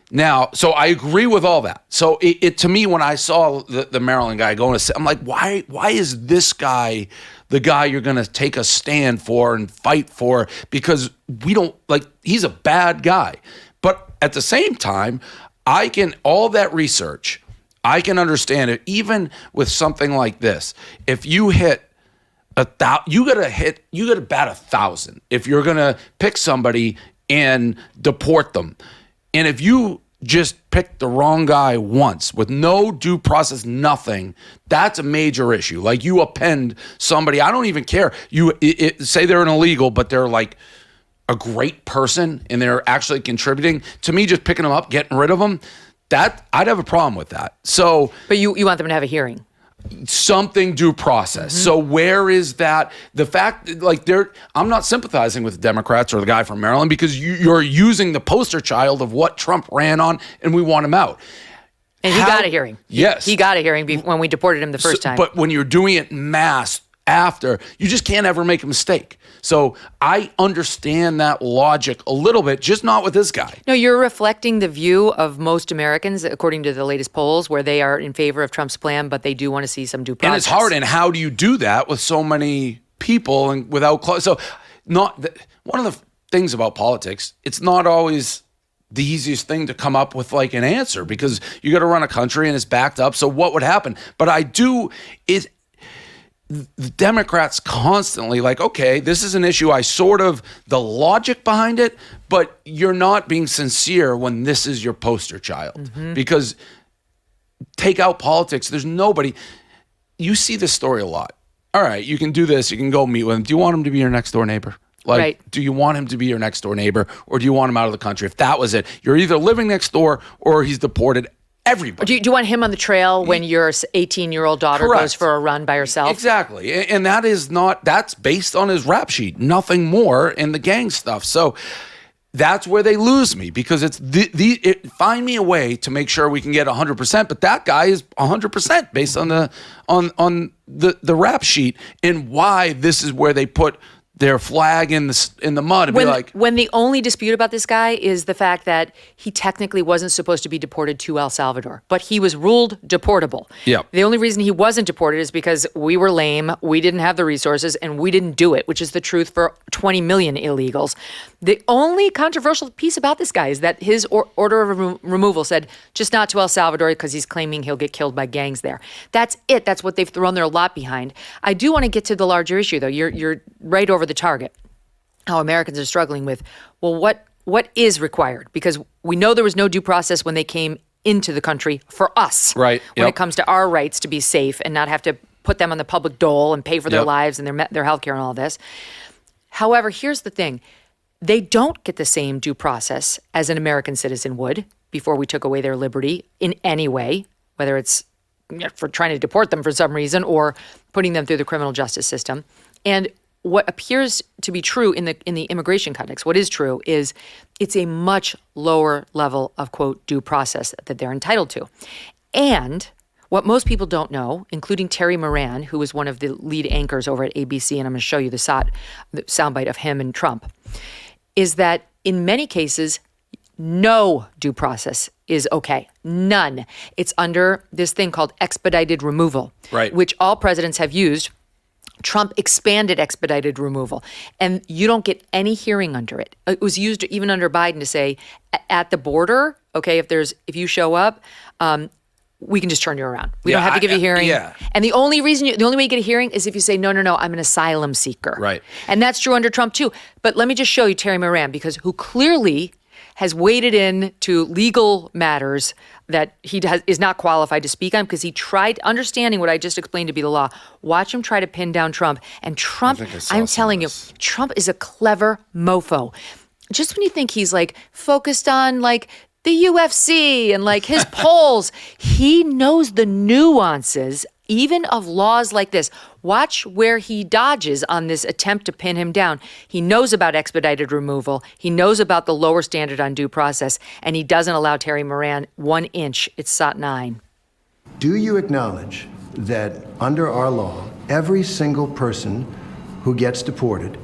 Now, so I agree with all that. So it to me, when I saw the Maryland guy going to, I'm like, why is this guy the guy you're going to take a stand for and fight for? Because we don't, like, he's a bad guy. But at the same time, all that research, I can understand it. Even with something like this, if you hit you gotta bat 1,000 if you're going to pick somebody and deport them. And if you just pick the wrong guy once with no due process, nothing, that's a major issue. Like you append somebody, I don't even care. Say they're an illegal, but they're like a great person and they're actually contributing. To me, just picking them up, getting rid of them, that I'd have a problem with that. So, but you want them to have a hearing? something due process. So where is that? The fact, like, I'm not sympathizing with the Democrats or the guy from Maryland because you're using the poster child of what Trump ran on, and we want him out. And he got a hearing. Yes. He got a hearing when we deported him the first time. But when you're doing it en masse after, you just can't ever make a mistake. So I understand that logic a little bit, just not with this guy. No, you're reflecting the view of most Americans, according to the latest polls, where they are in favor of Trump's plan, but they do want to see some due process. And it's hard. And how do you do that with so many people and without so one of the things about politics, it's not always the easiest thing to come up with like an answer because you got to run a country and it's backed up. So what would happen? But the Democrats constantly like, okay, this is an issue. The logic behind it, but you're not being sincere when this is your poster child because take out politics. There's nobody. You see this story a lot. All right, you can do this. You can go meet with him. Do you want him to be your next door neighbor? Do you want him to be your next door neighbor or do you want him out of the country? If that was it, you're either living next door or he's deported. Everybody. Do you want him on the trail when your 18-year-old daughter goes for a run by herself? Exactly. And that's based on his rap sheet, nothing more in the gang stuff. So that's where they lose me because it's find me a way to make sure we can get 100%, but that guy is 100% based on the rap sheet and why this is where they put their flag in the mud and when the only dispute about this guy is the fact that he technically wasn't supposed to be deported to El Salvador, but he was ruled deportable. Yeah. The only reason he wasn't deported is because we were lame, we didn't have the resources, and we didn't do it, which is the truth for 20 million illegals. The only controversial piece about this guy is that his order of removal said just not to El Salvador because he's claiming he'll get killed by gangs there. That's it. That's what they've thrown their lot behind. I do want to get to the larger issue, though. You're right over the target. How Americans are struggling with, well, what is required? Because we know there was no due process when they came into the country for us. Right. When it comes to our rights to be safe and not have to put them on the public dole and pay for their lives and their health care and all this. However, here's the thing. They don't get the same due process as an American citizen would before we took away their liberty in any way, whether it's for trying to deport them for some reason or putting them through the criminal justice system. And what appears to be true in the immigration context, what is true is it's a much lower level of, quote, due process that they're entitled to. And what most people don't know, including Terry Moran, who was one of the lead anchors over at ABC, and I'm going to show you the soundbite of him and Trump, is that in many cases, no due process is okay. None. It's under this thing called expedited removal, which all presidents have used. Trump expanded expedited removal, and you don't get any hearing under it. It was used even under Biden to say, at the border, okay, if you show up, we can just turn you around. We don't have to give you a hearing. And the only way you get a hearing is if you say, no, I'm an asylum seeker. Right. And that's true under Trump too. But let me just show you Terry Moran, who clearly has waded into legal matters that he is not qualified to speak on because he tried understanding what I just explained to be the law. Watch him try to pin down Trump. And Trump, I'm telling you, Trump is a clever mofo. Just when you think he's like focused on like the UFC and like his polls, he knows the nuances even of laws like this. Watch where he dodges on this attempt to pin him down. He knows about expedited removal. He knows about the lower standard on due process, and he doesn't allow Terry Moran 1 inch. It's SOT 9. Do you acknowledge that under our law, every single person who gets deported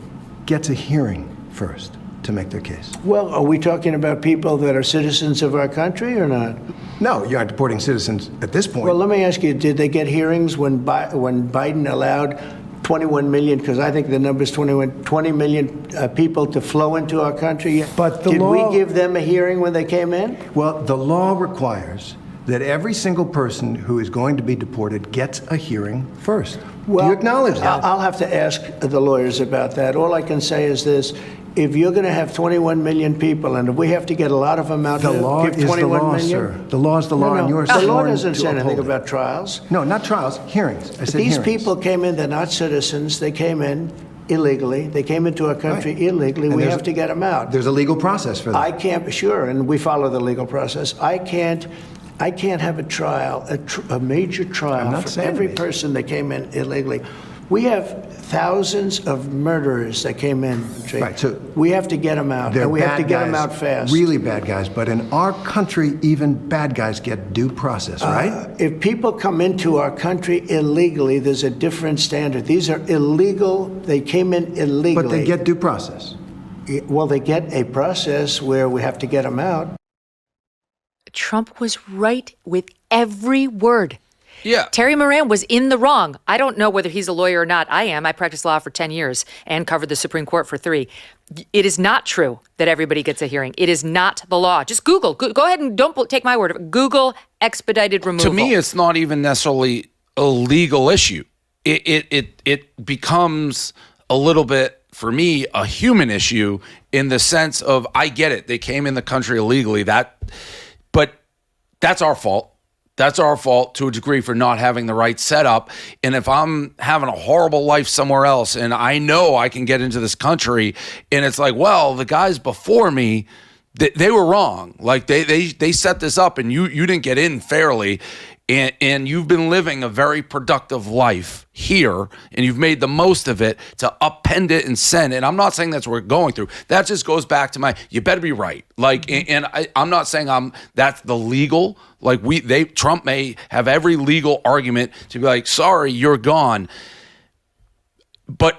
gets a hearing first to make their case? Well, are we talking about people that are citizens of our country or not? No, you're not deporting citizens at this point. Well, let me ask you, did they get hearings when Biden allowed 21 million, because I think the number is 20 million people to flow into our country? But did we give them a hearing when they came in? Well, the law requires that every single person who is going to be deported gets a hearing first. Well, do you acknowledge that? I'll have to ask the lawyers about that. All I can say is this. If you're going to have 21 million people, and if we have to get a lot of them out the to law give is 21 the law, million? Sir. The law is the law, and yours. The law doesn't say anything about trials. No, not trials, hearings. I said These hearings. people came in, they're not citizens. They came in illegally. They came into our country illegally. We have to get them out. There's a legal process for that. I can't, sure, and we follow the legal process. I can't I can't have a trial, a major trial for every person that came in illegally. We have thousands of murderers that came in. Right, so we have to get them out, and we have to get them out fast. Really bad guys, but in our country, even bad guys get due process, right? If people come into our country illegally, there's a different standard. These are illegal. They came in illegally. But they get due process. Well, they get a process where we have to get them out. Trump was right with every word. Yeah. Terry Moran was in the wrong. I don't know whether he's a lawyer or not. I am. I practiced law for 10 years and covered the Supreme Court for 3. It is not true that everybody gets a hearing. It is not the law. Just Google. Go ahead and don't take my word of it. Google expedited removal. To me, it's not even necessarily a legal issue. It becomes a little bit, for me, a human issue in the sense of, I get it. They came in the country illegally. But that's our fault. That's our fault to a degree for not having the right setup. And if I'm having a horrible life somewhere else and I know I can get into this country and it's like, well, the guys before me, they were wrong. Like they set this up and you didn't get in fairly. And you've been living a very productive life here, and you've made the most of it to append it and send. And I'm not saying that's what we're going through. That just goes back to you better be right. Like, and I'm not saying that's the legal. Like Trump may have every legal argument to be like, sorry, you're gone. But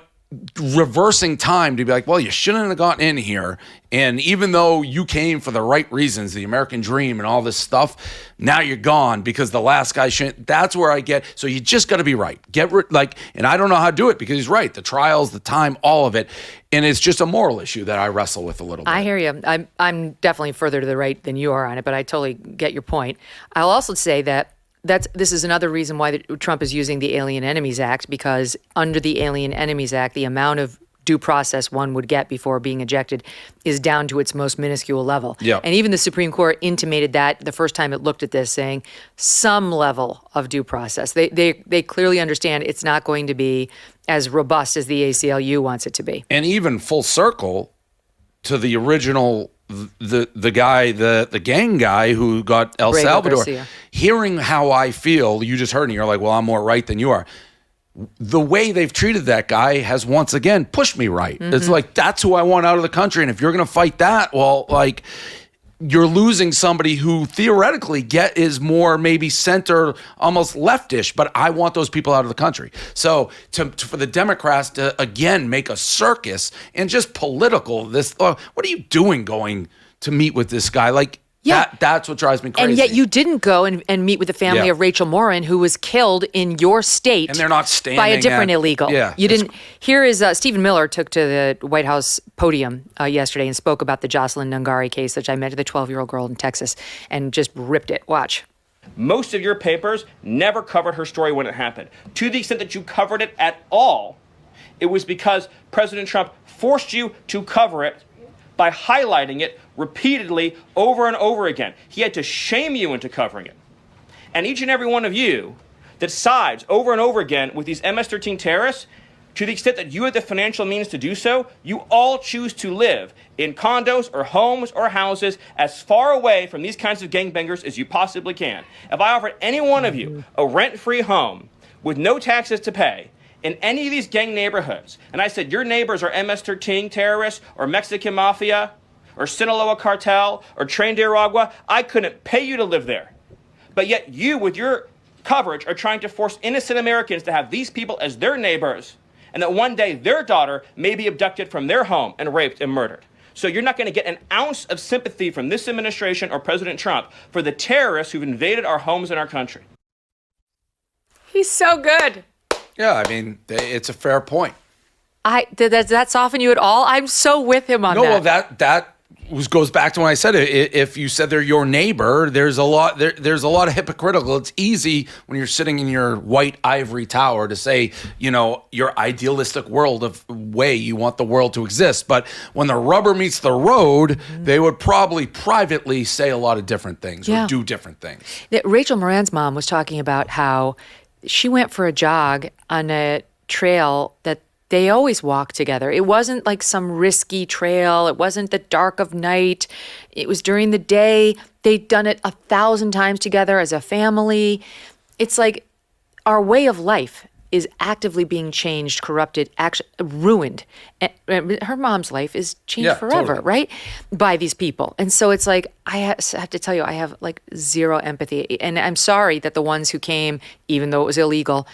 reversing time to be like, well, you shouldn't have gotten in here. And even though you came for the right reasons, the American dream and all this stuff, now you're gone because the last guy shouldn't. That's where I get. So you just got to be right. And I don't know how to do it because he's right. The trials, the time, all of it. And it's just a moral issue that I wrestle with a little bit. I hear you. I'm definitely further to the right than you are on it, but I totally get your point. I'll also say that this is another reason why Trump is using the Alien Enemies Act, because under the Alien Enemies Act, the amount of due process one would get before being ejected is down to its most minuscule level. Yeah. And even the Supreme Court intimated that the first time it looked at this, saying some level of due process. They clearly understand it's not going to be as robust as the ACLU wants it to be. And even full circle to the original the guy, the gang guy who got El Abrego Salvador, Garcia. Hearing how I feel, you just heard and you're like, well, I'm more right than you are. The way they've treated that guy has once again pushed me right. Mm-hmm. It's like, that's who I want out of the country. And if you're going to fight that, well, like, you're losing somebody who theoretically is more maybe center, almost leftish, but I want those people out of the country. So for the Democrats to, again, make a circus and just political, what are you doing going to meet with this guy? Like, that's what drives me crazy. And yet you didn't go and meet with the family of Rachel Morin, who was killed in your state. And they're not standing by a different illegal. Yeah. You didn't. Here is Stephen Miller took to the White House podium yesterday and spoke about the Jocelyn Nungari case, which I met the 12-year-old girl in Texas, and just ripped it. Watch. Most of your papers never covered her story when it happened. To the extent that you covered it at all, it was because President Trump forced you to cover it by highlighting it repeatedly over and over again. He had to shame you into covering it. And each and every one of you that sides over and over again with these MS-13 terrorists, to the extent that you have the financial means to do so, you all choose to live in condos or homes or houses as far away from these kinds of gangbangers as you possibly can. If I offered any one of you a rent-free home with no taxes to pay in any of these gang neighborhoods, and I said your neighbors are MS-13 terrorists or Mexican mafia or Sinaloa cartel or Tren de Aragua, I couldn't pay you to live there. But yet you, with your coverage, are trying to force innocent Americans to have these people as their neighbors, and that one day their daughter may be abducted from their home and raped and murdered. So you're not going to get an ounce of sympathy from this administration or President Trump for the terrorists who've invaded our homes and our country. He's so good. Yeah, I mean, it's a fair point. Does that soften you at all? I'm so with him on that. No, well, that goes back to when I said it. If you said they're your neighbor, there's a lot of hypocritical. It's easy when you're sitting in your white ivory tower to say, your idealistic world of way you want the world to exist. But when the rubber meets the road, they would probably privately say a lot of different things or do different things. Rachel Moran's mom was talking about how she went for a jog on a trail that they always walk together. It wasn't like some risky trail. It wasn't the dark of night. It was during the day. They've done it 1,000 times together as a family. It's like our way of life is actively being changed, corrupted, ruined. And her mom's life is changed forever, totally. right? By these people. And so it's like, I have to tell you, I have like zero empathy. And I'm sorry that the ones who came, even though it was illegal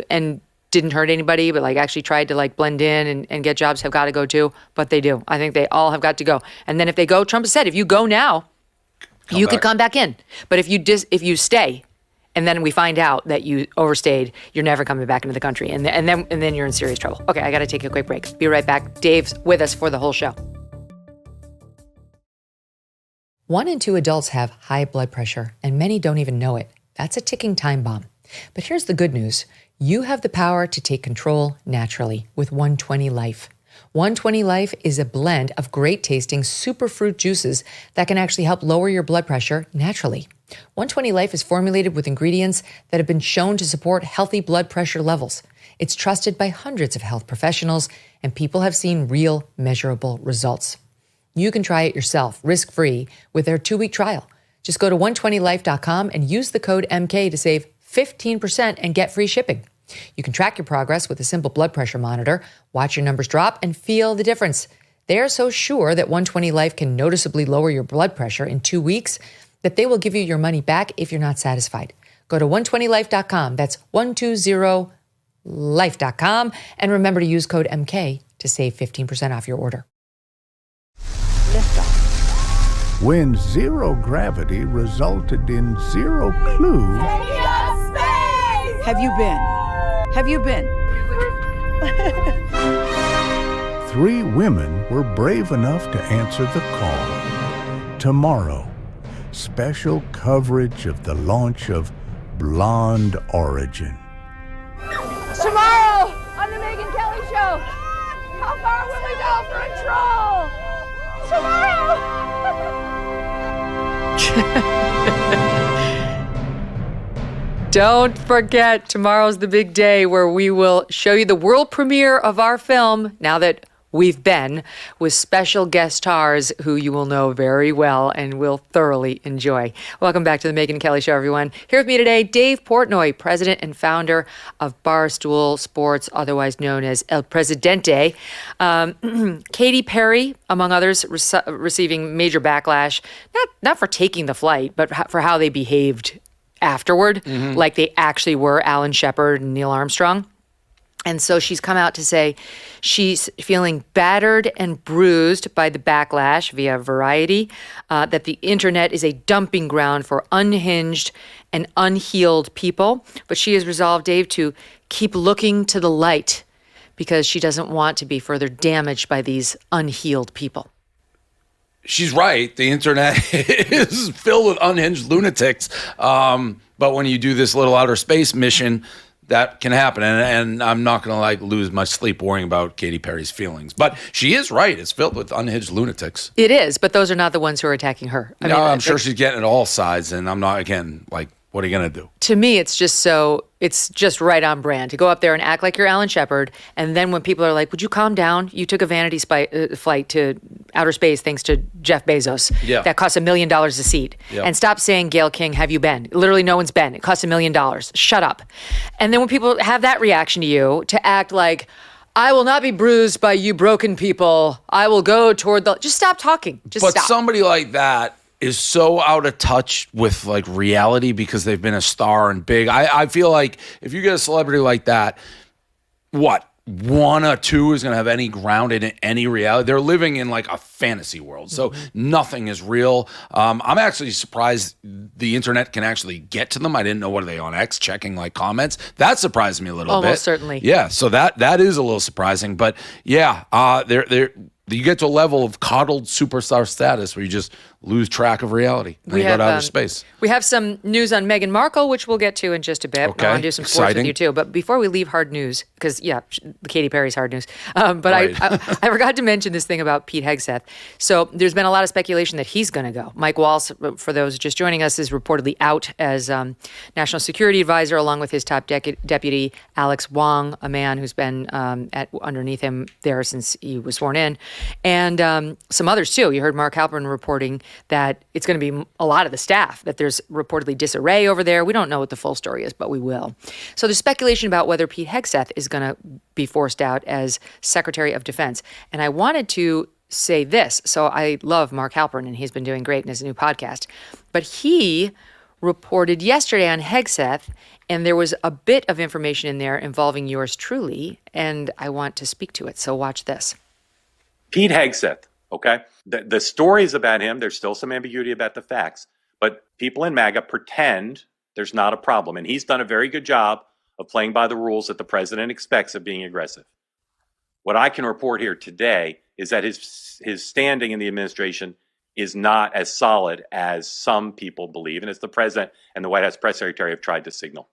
and didn't hurt anybody, but like actually tried to like blend in and get jobs have got to go too. But they do. I think they all have got to go. And then if they go, Trump has said, if you go now, you could come back in. But if you stay, and then we find out that you overstayed, you're never coming back into the country. And then you're in serious trouble. Okay, I got to take a quick break. Be right back. Dave's with us for the whole show. 1 in 2 adults have high blood pressure, and many don't even know it. That's a ticking time bomb. But here's the good news. You have the power to take control naturally with 120 Life. 120 Life is a blend of great tasting superfruit juices that can actually help lower your blood pressure naturally. 120 Life is formulated with ingredients that have been shown to support healthy blood pressure levels. It's trusted by hundreds of health professionals, and people have seen real, measurable results. You can try it yourself, risk-free, with their 2-week trial. Just go to 120life.com and use the code MK to save 15% and get free shipping. You can track your progress with a simple blood pressure monitor, watch your numbers drop, and feel the difference. They're so sure that 120 Life can noticeably lower your blood pressure in 2 weeks that they will give you your money back if you're not satisfied. Go to 120life.com. That's 120life.com. And remember to use code MK to save 15% off your order. Liftoff. When zero gravity resulted in zero clue, Have you been? Have you been? 3 women were brave enough to answer the call. Tomorrow, special coverage of the launch of Blonde Origin. Tomorrow on the Megyn Kelly Show, how far will we go for a troll? Tomorrow! Don't forget, tomorrow's the big day where we will show you the world premiere of our film, now that we've been, with special guest stars who you will know very well and will thoroughly enjoy. Welcome back to the Megyn Kelly Show, everyone. Here with me today, Dave Portnoy, president and founder of Barstool Sports, otherwise known as El Presidente. Katy Perry, among others, receiving major backlash, not for taking the flight, but for how they behaved afterward, like they actually were Alan Shepard and Neil Armstrong. And so she's come out to say she's feeling battered and bruised by the backlash via Variety, that the internet is a dumping ground for unhinged and unhealed people. But she has resolved, Dave, to keep looking to the light because she doesn't want to be further damaged by these unhealed people. She's right. The internet is filled with unhinged lunatics. But when you do this little outer space mission, that can happen. And I'm not going to lose my sleep worrying about Katy Perry's feelings. But she is right. It's filled with unhinged lunatics. It is, but those are not the ones who are attacking her. I'm sure she's getting it all sides. And I'm not, again, what are you going to do? To me, it's just right on brand to go up there and act like you're Alan Shepard. And then when people are like, would you calm down? You took a vanity flight to outer space thanks to Jeff Bezos. Yeah. That costs $1 million a seat. Yeah. And stop saying, Gayle King, have you been? Literally, no one's been. It costs $1 million. Shut up. And then when people have that reaction to you, to act like, I will not be bruised by you broken people. I will go toward just stop talking. Just but stop. Somebody like that is so out of touch with reality because they've been a star and big. I feel like if you get a celebrity like that, what? 1 or 2 is going to have any ground in any reality. They're living in a fantasy world. So nothing is real. I'm actually surprised the internet can actually get to them. I didn't know, what are they on X checking comments? That surprised me a little bit. Almost certainly. Yeah. So that is a little surprising, but yeah, you get to a level of coddled superstar status where you just lose track of reality. And you go to outer space. We have some news on Meghan Markle, which we'll get to in just a bit. Okay. I want to do some sports with you too. But before we leave hard news, because Katy Perry's hard news. But right. I forgot to mention this thing about Pete Hegseth. So there's been a lot of speculation that he's going to go. Mike Waltz, for those just joining us, is reportedly out as national security advisor, along with his top deputy, Alex Wong, a man who's been underneath him there since he was sworn in. and some others too. You heard Mark Halperin reporting that it's going to be a lot of the staff, that there's reportedly disarray over there. We don't know what the full story is, but we will. So there's speculation about whether Pete Hegseth is going to be forced out as Secretary of Defense. And I wanted to say this. So I love Mark Halperin, and he's been doing great in his new podcast. But he reported yesterday on Hegseth, and there was a bit of information in there involving yours truly, and I want to speak to it. So watch this. Pete Hegseth, okay? The stories about him, there's still some ambiguity about the facts, but people in MAGA pretend there's not a problem. And he's done a very good job of playing by the rules that the president expects of being aggressive. What I can report here today is that his standing in the administration is not as solid as some people believe, and as the president and the White House press secretary have tried to signal.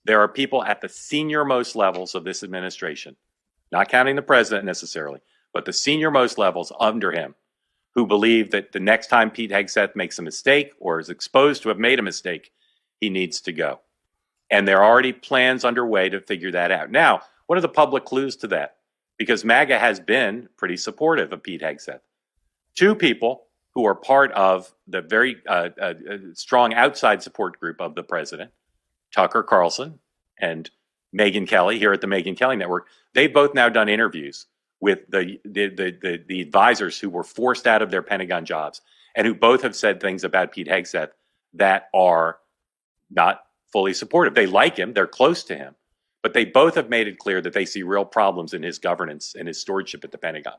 There are people at the senior-most levels of this administration, not counting the president necessarily, but the senior-most levels under him, who believe that the next time Pete Hegseth makes a mistake or is exposed to have made a mistake, he needs to go. And there are already plans underway to figure that out. Now, what are the public clues to that? Because MAGA has been pretty supportive of Pete Hegseth. Two people who are part of the very strong outside support group of the president, Tucker Carlson and Megyn Kelly here at the Megyn Kelly Network, they've both now done interviews with the advisors who were forced out of their Pentagon jobs, and who both have said things about Pete Hegseth that are not fully supportive. They like him, they're close to him, but they both have made it clear that they see real problems in his governance and his stewardship at the Pentagon.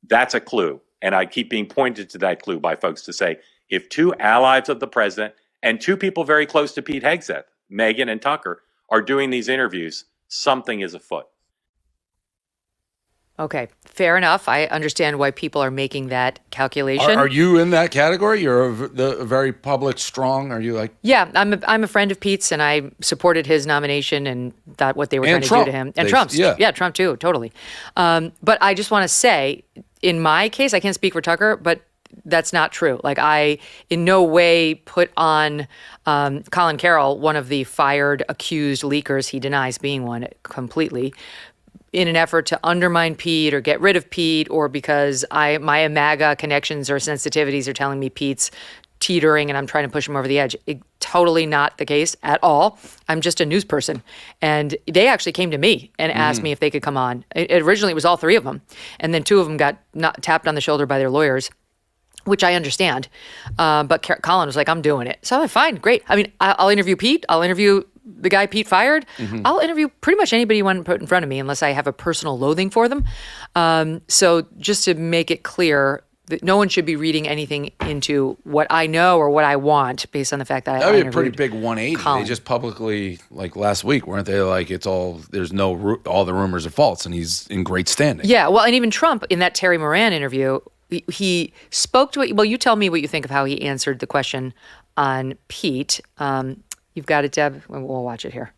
That's a clue. And I keep being pointed to that clue by folks to say, if two allies of the president and two people very close to Pete Hegseth, Megyn and Tucker, are doing these interviews, something is afoot. Okay, fair enough. I understand why people are making that calculation. Are you in that category? You're a very public, strong. Are you like? Yeah, I'm a friend of Pete's, and I supported his nomination and thought what they were trying to do to him. And Trump's. Yeah, Trump too, totally. But I just want to say, in my case, I can't speak for Tucker, but that's not true. Like, I in no way put on Colin Carroll, one of the fired, accused leakers. He denies being one completely, in an effort to undermine Pete or get rid of Pete, or because my MAGA connections or sensitivities are telling me Pete's teetering and I'm trying to push him over the edge. Totally not the case at all. I'm just a news person. And they actually came to me and asked me if they could come on. Originally, it was all three of them. And then two of them got tapped on the shoulder by their lawyers, which I understand. But Colin was like, I'm doing it. So I'm like, fine, great. I mean, I'll interview Pete. I'll interview the guy Pete fired. I'll interview pretty much anybody you want to put in front of me, unless I have a personal loathing for them. So just to make it clear, that no one should be reading anything into what I know or what I want based on the fact that that would I be a pretty interviewed big 180. Colin. They just publicly, like last week, weren't they like, it's all, there's no, all the rumors are false, and he's in great standing. Yeah, well, and even Trump in that Terry Moran interview, he spoke to it. Well, you tell me what you think of how he answered the question on Pete. You've got it, Deb. We'll watch it here.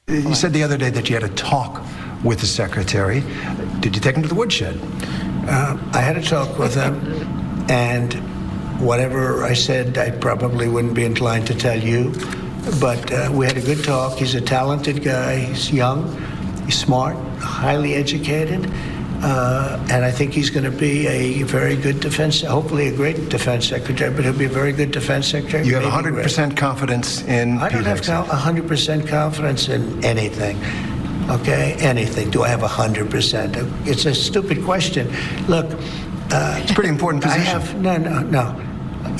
You said the other day that you had a talk with the secretary. Did you take him to the woodshed? I had a talk with him, and whatever I said, I probably wouldn't be inclined to tell you. But we had a good talk. He's a talented guy. He's young. He's smart, highly educated. And I think he's going to be a very good defense, hopefully a great defense secretary, but he'll be a very good defense secretary. You have 100% confidence in I don't have 100% confidence in anything. Okay, anything. Do I have 100%? It's a stupid question. Look, it's a pretty important position. No.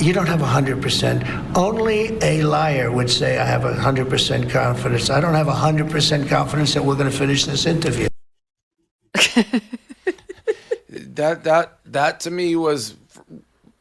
You don't have 100%. Only a liar would say I have 100% confidence. I don't have 100% confidence that we're going to finish this interview. That to me was,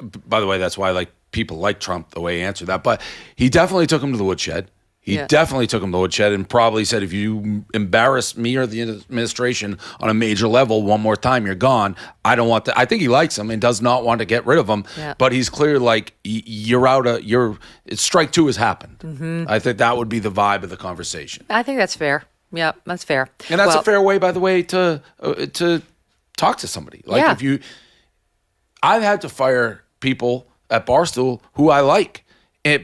by the way, that's why like people like Trump the way he answered that. But he definitely took him to the woodshed. He definitely took him to the woodshed and probably said, if you embarrass me or the administration on a major level one more time, you're gone. I don't want to. I think he likes him and does not want to get rid of him. Yeah. But he's clear like you're out of strike two has happened. Mm-hmm. I think that would be the vibe of the conversation. I think that's fair. Yeah, that's fair. And that's a fair way, by the way, to talk to somebody. Like I've had to fire people at Barstool who I like,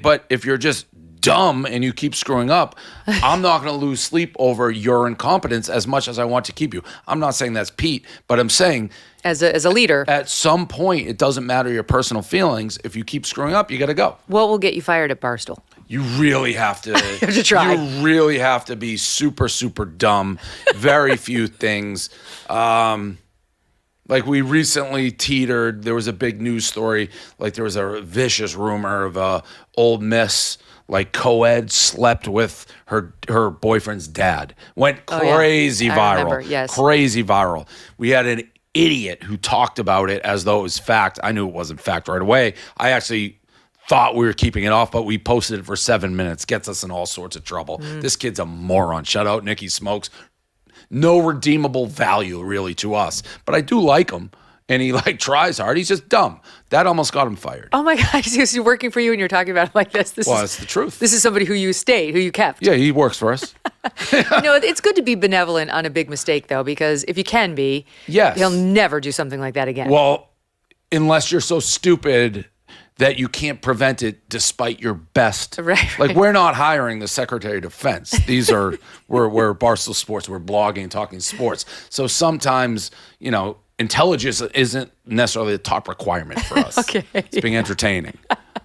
but if you're just dumb and you keep screwing up, I'm not going to lose sleep over your incompetence as much as I want to keep you. I'm not saying that's Pete, but I'm saying as a leader, at some point, it doesn't matter your personal feelings. If you keep screwing up, you got to go. What will get you fired at Barstool? You really have to, you have to try. You really have to be super, super dumb. Very few things. Like we recently teetered, there was a big news story, like there was a vicious rumor of Ole Miss, like co-ed slept with her boyfriend's dad. Went crazy viral. I remember, yes. Crazy viral. We had an idiot who talked about it as though it was fact. I knew it wasn't fact right away. I actually thought we were keeping it off, but we posted it for 7 minutes. Gets us in all sorts of trouble. This kid's a moron. Shout out Nikki Smokes. No redeemable value really to us, but I do like him, and he like tries hard. He's just dumb. That almost got him fired. Oh my God, he's working for you, and you're talking about him like this. That's the truth. This is somebody who you kept. Yeah, he works for us. It's good to be benevolent on a big mistake, though, because if you can be, he'll never do something like that again. Well, unless you're so stupid that you can't prevent it despite your best. Right. Like, we're not hiring the Secretary of Defense. These are, we're Barstool Sports. We're blogging, talking sports. So sometimes, intelligence isn't necessarily the top requirement for us. Okay. It's being entertaining.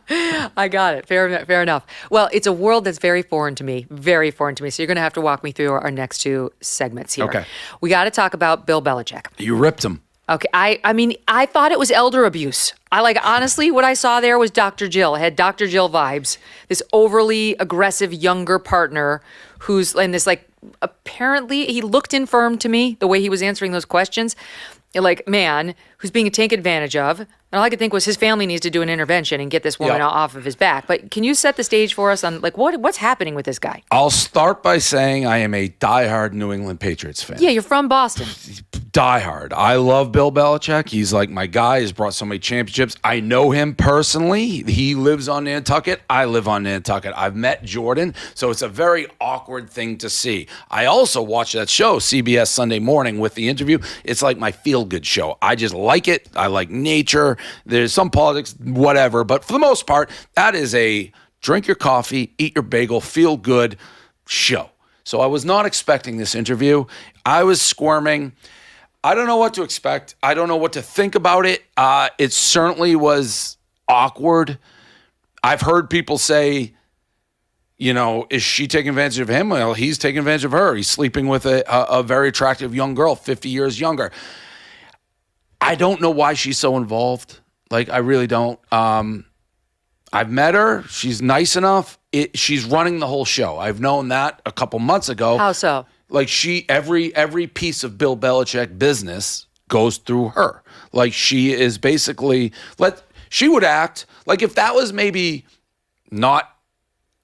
I got it. Fair enough. Well, it's a world that's very foreign to me. Very foreign to me. So you're going to have to walk me through our next two segments here. Okay. We got to talk about Bill Belichick. You ripped him. Okay, I mean, I thought it was elder abuse. Honestly, what I saw there was Dr. Jill. I had Dr. Jill vibes. This overly aggressive younger partner who's in this, apparently he looked infirm to me, the way he was answering those questions. Man who's being taken advantage of. And all I could think was his family needs to do an intervention and get this woman off of his back. But can you set the stage for us on, what's happening with this guy? I'll start by saying I am a diehard New England Patriots fan. Yeah, you're from Boston. Diehard. I love Bill Belichick. He's like my guy. He's brought so many championships. I know him personally. He lives on Nantucket. I live on Nantucket. I've met Jordan, so it's a very awkward thing to see. I also watch that show, CBS Sunday Morning, with the interview. It's like my feel-good show. I just like it. I like nature. There's some politics, whatever, but for the most part, that is a drink your coffee, eat your bagel, feel good show. So I was not expecting this interview. I was squirming. I don't know what to expect. I don't know what to think about it. It certainly was awkward. I've heard people say, is she taking advantage of him? Well, he's taking advantage of her. He's sleeping with a very attractive young girl, 50 years younger. I don't know why she's so involved. I really don't. I've met her. She's nice enough. She's running the whole show. I've known that a couple months ago. How so? Every piece of Bill Belichick business goes through her. She is basically, she would act if that was maybe not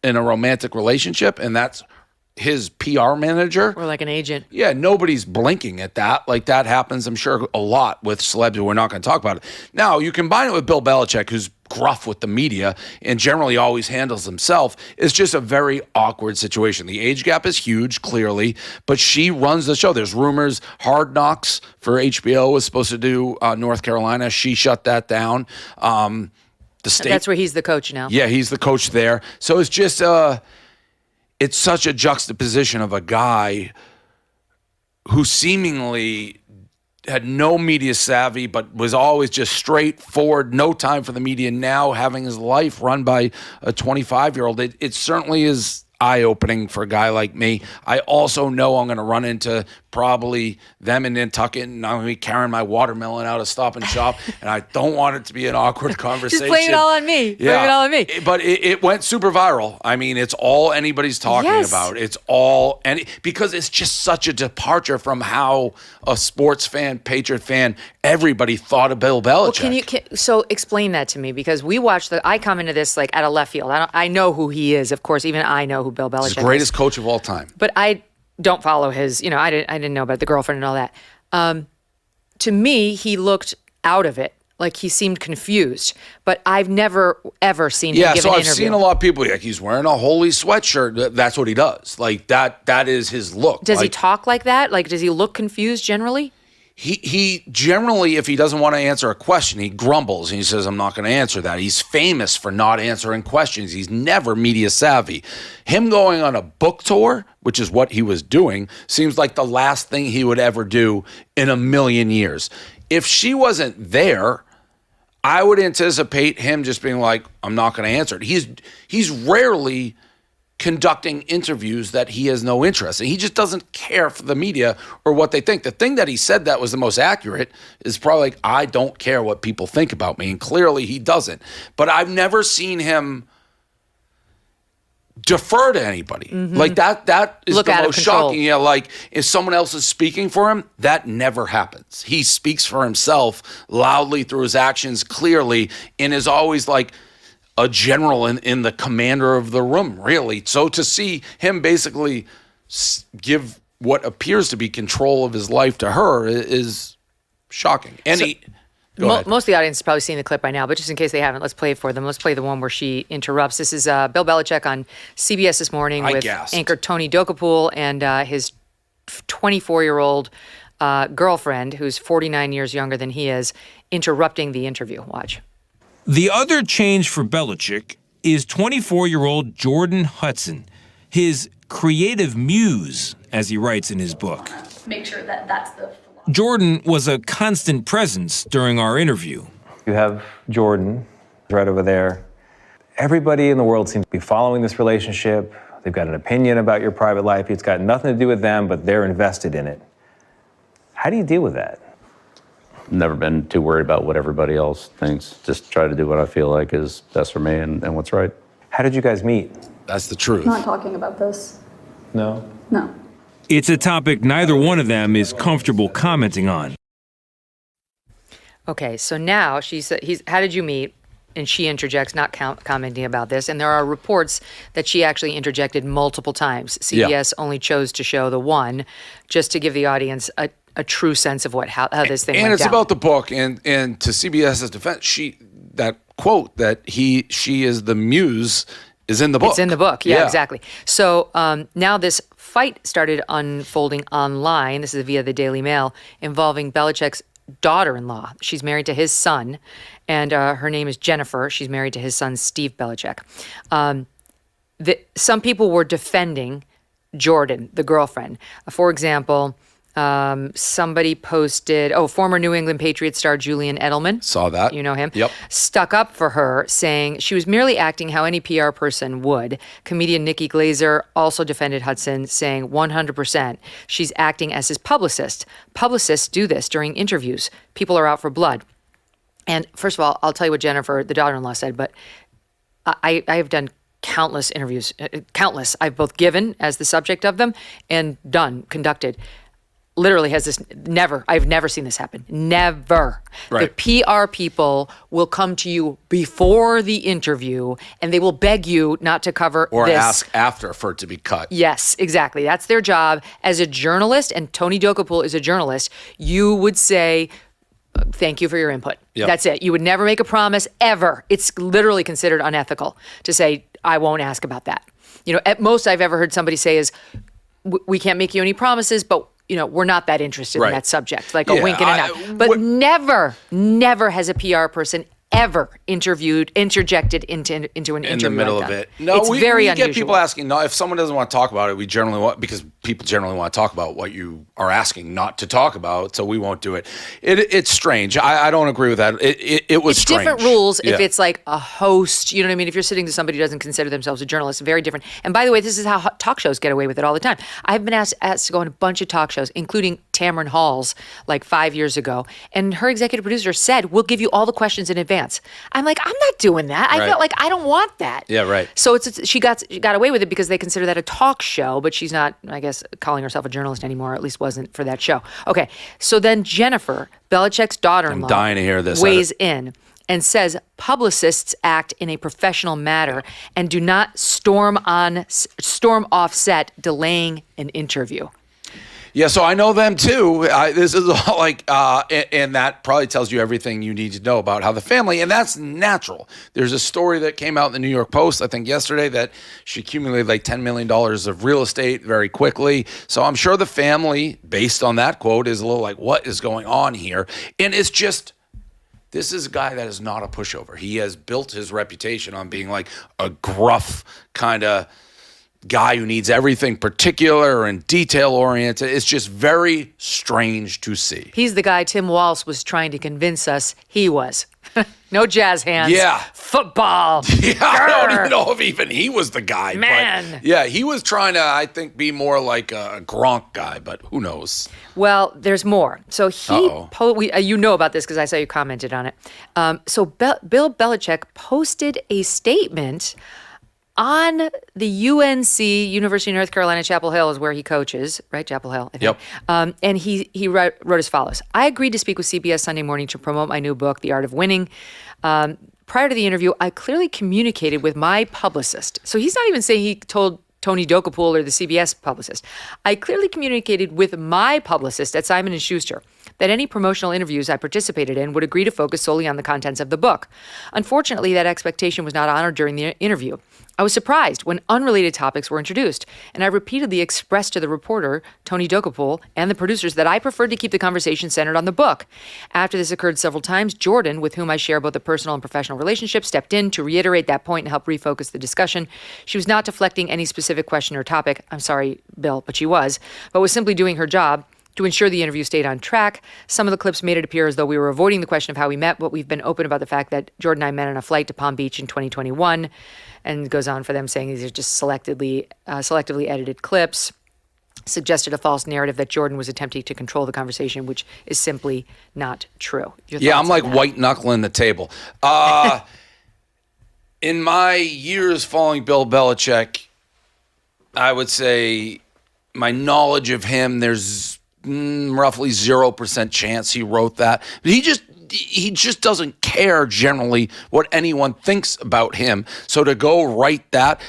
in a romantic relationship and that's his PR manager. Or like an agent. Yeah, nobody's blinking at that. That happens, I'm sure, a lot with celebs who we're not going to talk about it. Now, you combine it with Bill Belichick, who's gruff with the media and generally always handles himself. It's just a very awkward situation. The age gap is huge, clearly, but she runs the show. There's rumors Hard Knocks for HBO was supposed to do North Carolina. She shut that down. The state. That's where he's the coach now. Yeah, he's the coach there. So it's just it's such a juxtaposition of a guy who seemingly had no media savvy, but was always just straightforward, no time for the media, now having his life run by a 25-year-old. It certainly is eye-opening for a guy like me. I also know I'm going to run into probably them in Nantucket, and I'm going to be carrying my watermelon out of Stop and Shop, and I don't want it to be an awkward conversation. Just blame it all on me. Yeah. Blame it all on me. But it went super viral. I mean, it's all anybody's talking about. It's all, because it's just such a departure from how a sports fan, Patriot fan, everybody thought of Bill Belichick. Well, so explain that to me, because I come into this out of left field. I know who he is, of course. Even I know who Bill Belichick is. He's the greatest coach of all time. But I don't follow his, I didn't know about the girlfriend and all that. To me, he looked out of it. He seemed confused. But I've never, ever seen him give an interview. Yeah, so I've seen a lot of people, he's wearing a holy sweatshirt. That's what he does. That is his look. Does he talk like that? Does he look confused generally? He generally, if he doesn't want to answer a question, he grumbles and he says, I'm not going to answer that. He's famous for not answering questions. He's never media savvy. Him going on a book tour, which is what he was doing, seems like the last thing he would ever do in a million years. If she wasn't there, I would anticipate him just being like, I'm not going to answer it. He's rarely conducting interviews that he has no interest in. He just doesn't care for the media or what they think. The thing that he said that was the most accurate is probably like, I don't care what people think about me. And clearly he doesn't. But I've never seen him defer to anybody. Mm-hmm. Like that is Look the out of most control. shocking. Yeah, like if someone else is speaking for him, that never happens. He speaks for himself loudly through his actions clearly and is always like a general in the commander of the room, really. So to see him basically give what appears to be control of his life to her is shocking. And most of the audience has probably seen the clip by now, but just in case they haven't, let's play it for them. Let's play the one where she interrupts. This is Bill Belichick on CBS this morning with anchor Tony Dokoupil and his 24-year-old girlfriend, who's 49 years younger than he is, interrupting the interview. Watch. The other change for Belichick is 24-year-old Jordon Hudson, his creative muse, as he writes in his book. Make sure that that's the... Jordon was a constant presence during our interview. You have Jordon right over there. Everybody in the world seems to be following this relationship. They've got an opinion about your private life. It's got nothing to do with them, but they're invested in it. How do you deal with that? Never been too worried about what everybody else thinks. Just try to do what I feel like is best for me and what's right. How did you guys meet? That's the truth. Not talking about this. No? No. It's a topic neither one of them is comfortable commenting on. Okay, so now how did you meet? And she interjects, not commenting about this. And there are reports that she actually interjected multiple times. CBS only chose to show the one just to give the audience a true sense of how this thing went down. And it's about the book. And to CBS's defense, that quote that she is the muse is in the book. It's in the book. Yeah. Exactly. So now this fight started unfolding online. This is via the Daily Mail, involving Belichick's daughter-in-law. She's married to his son, and her name is Jennifer. She's married to his son, Steve Belichick. Some people were defending Jordon, the girlfriend. For example, somebody posted, former New England Patriots star Julian Edelman. Saw that. You know him? Yep. Stuck up for her, saying she was merely acting how any PR person would. Comedian Nikki Glazer also defended Hudson, saying 100%. She's acting as his publicist. Publicists do this during interviews. People are out for blood. And first of all, I'll tell you what Jennifer, the daughter-in-law, said, but I have done countless interviews, countless. I've both given as the subject of them and conducted. Literally I've never seen this happen. Never. Right. The PR people will come to you before the interview and they will beg you not to cover or this. ask after for it to be cut. Yes, exactly. That's their job. As a journalist, and Tony Dokoupil is a journalist, you would say, thank you for your input. Yep. That's it. You would never make a promise ever. It's literally considered unethical to say, I won't ask about that. At most I've ever heard somebody say is, we can't make you any promises, but we're not that interested in that subject, like a wink and a nod. But never has a PR person ever interjected into an interview in the middle like of that. it. No, it's we very get unusual. people asking. No, if someone doesn't want to talk about it, we generally want, because people generally want to talk about what you are asking not to talk about, so we won't do it. It's strange. I don't agree with that. It was it's strange. Different rules if it's like a host. You know what I mean? If you're sitting to somebody who doesn't consider themselves a journalist, very different. And by the way, this is how talk shows get away with it all the time. I've been asked to go on a bunch of talk shows, including Tamron Hall's like 5 years ago, and her executive producer said, "We'll give you all the questions in advance." I'm like, I'm not doing that. I felt like I don't want that. Yeah, right. So she got away with it because they consider that a talk show, but she's not, I guess, calling herself a journalist anymore, or at least wasn't for that show. Okay, so then Jennifer, Belichick's daughter-in-law, I'm dying to hear this. weighs in and says publicists act in a professional manner and do not storm off set delaying an interview. Yeah, so I know them too. This is all like, and that probably tells you everything you need to know about how the family, and that's natural. There's a story that came out in the New York Post, I think yesterday, that she accumulated like $10 million of real estate very quickly. So I'm sure the family, based on that quote, is a little like, what is going on here? And it's just, this is a guy that is not a pushover. He has built his reputation on being like a gruff kind of guy who needs everything particular and detail-oriented. It's just very strange to see. He's the guy Tim Walz was trying to convince us he was. No jazz hands. Yeah. Football. Yeah, I don't even know if even he was the guy. Man. But yeah, he was trying to, I think, be more like a Gronk guy, but who knows? Well, there's more. So you know about this because I saw you commented on it. So Bill Belichick posted a statement on the UNC, University of North Carolina, Chapel Hill is where he coaches, right? Chapel Hill, I think. Yep. And he wrote as follows. I agreed to speak with CBS Sunday morning to promote my new book, The Art of Winning. Prior to the interview, I clearly communicated with my publicist. So he's not even saying he told Tony Dokoupil or the CBS publicist. I clearly communicated with my publicist at Simon & Schuster that any promotional interviews I participated in would agree to focus solely on the contents of the book. Unfortunately, that expectation was not honored during the interview. I was surprised when unrelated topics were introduced, and I repeatedly expressed to the reporter, Tony Dokoupil, and the producers that I preferred to keep the conversation centered on the book. After this occurred several times, Jordon, with whom I share both a personal and professional relationship, stepped in to reiterate that point and help refocus the discussion. She was not deflecting any specific question or topic. I'm sorry, Bill, but she was simply doing her job to ensure the interview stayed on track. Some of the clips made it appear as though we were avoiding the question of how we met, but we've been open about the fact that Jordon and I met on a flight to Palm Beach in 2021, and it goes on for them saying these are just selectively edited clips, suggested a false narrative that Jordon was attempting to control the conversation, which is simply not true. Yeah, I'm like white-knuckling the table. In my years following Bill Belichick, I would say my knowledge of him, there's roughly 0% chance he wrote that. But he just doesn't care generally what anyone thinks about him. So to go write that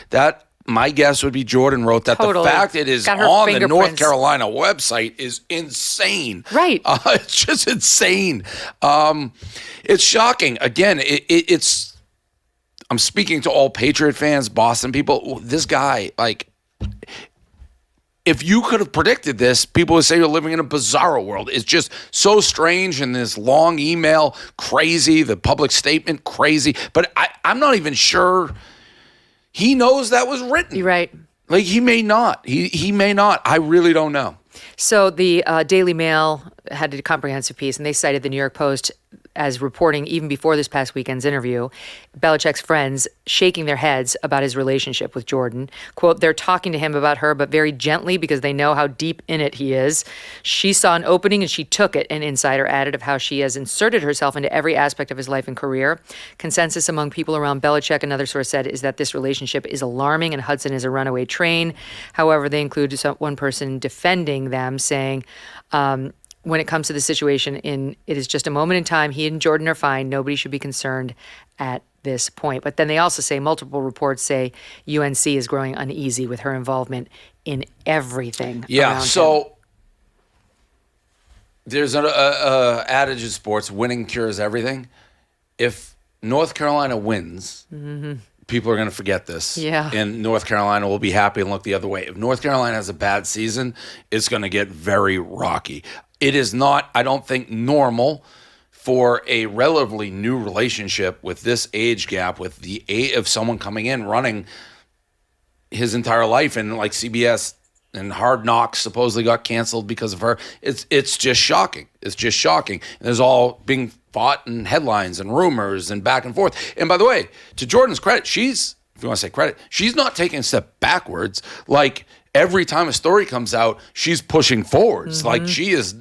my guess would be Jordon wrote that. Totally. The fact it is on the North Carolina website is insane. Right. It's just insane. It's shocking. Again, it's I'm speaking to all Patriot fans, Boston people. This guy, like, if you could have predicted this, people would say you're living in a bizarro world. It's just so strange, and this long email, crazy, the public statement, crazy. But I'm not even sure he knows that was written. You're right. Like, he may not. He may not. I really don't know. So the Daily Mail had a comprehensive piece, and they cited the New York Post as reporting, even before this past weekend's interview, Belichick's friends shaking their heads about his relationship with Jordon. Quote, they're talking to him about her, but very gently because they know how deep in it he is. She saw an opening and she took it, an insider added, of how she has inserted herself into every aspect of his life and career. Consensus among people around Belichick, another source said, is that this relationship is alarming and Hudson is a runaway train. However, they include one person defending them, saying, when it comes to the situation, it is just a moment in time. He and Jordon are fine. Nobody should be concerned at this point. But then they also say, multiple reports say UNC is growing uneasy with her involvement in everything. Yeah, so there's an adage in sports, winning cures everything. If North Carolina wins, people are going to forget this. Yeah. And North Carolina will be happy and look the other way. If North Carolina has a bad season, it's going to get very rocky. It is not, I don't think, normal for a relatively new relationship with this age gap, with the age of someone coming in running his entire life, and like CBS and Hard Knocks supposedly got canceled because of her. It's just shocking. It's just shocking. And there's all being fought and headlines and rumors and back and forth. And by the way, to Jordon's credit, if you want to say credit, she's not taking a step backwards. Like, every time a story comes out, she's pushing forwards. Like, she is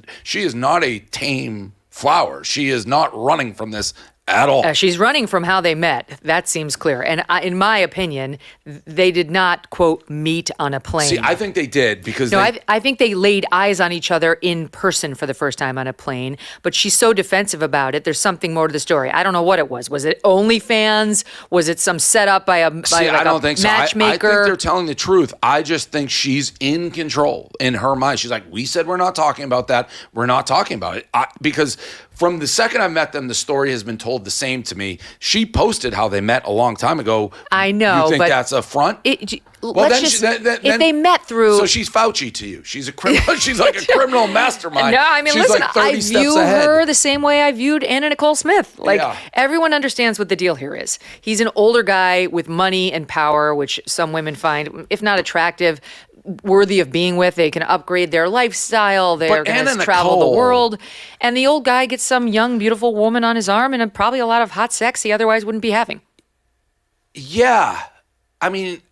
not a tame flower. She is not running from this At all. She's running from how they met. That seems clear. And in my opinion, they did not, quote, meet on a plane. See, I think they did because I think they laid eyes on each other in person for the first time on a plane. But she's so defensive about it. There's something more to the story. I don't know what it was. Was it OnlyFans? Was it some setup by a I don't think so. matchmaker? I think they're telling the truth. I just think she's in control in her mind. She's like, we said we're not talking about that. We're not talking about it. Because from the second I met them, the story has been told the same to me. She posted how they met a long time ago. I know, You think but that's a front? If they met through... So she's Fauci to you. She's a criminal. She's like a criminal mastermind. No, I mean, she's listen, like 30 I steps view ahead. her the same way I viewed Anna Nicole Smith. Like, everyone understands what the deal here is. He's an older guy with money and power, which some women find, if not attractive, worthy of being with. They can upgrade their lifestyle. They're going to travel the world. And the old guy gets some young, beautiful woman on his arm and probably a lot of hot sex he otherwise wouldn't be having. Yeah. I mean,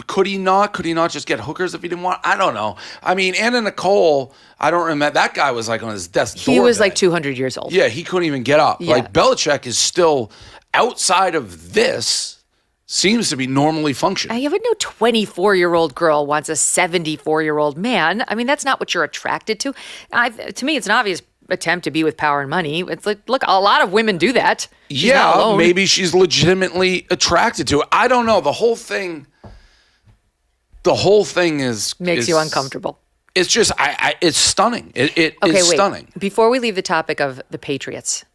could he not? Could he not just get hookers if he didn't want? I don't know. I mean, Anna Nicole, I don't remember. That guy was like on his desk. He was like 200 years old. Yeah, he couldn't even get up. Yeah. Like Belichick is still outside of this. Seems to be normally functioning. You have no 24-year-old girl wants a 74-year-old man. I mean, that's not what you're attracted to. To me, it's an obvious attempt to be with power and money. It's like, look, a lot of women do that. She's not alone. Maybe she's legitimately attracted to it. I don't know. The whole thing makes you uncomfortable. It's just, it's stunning. It's stunning. Before we leave the topic of the Patriots,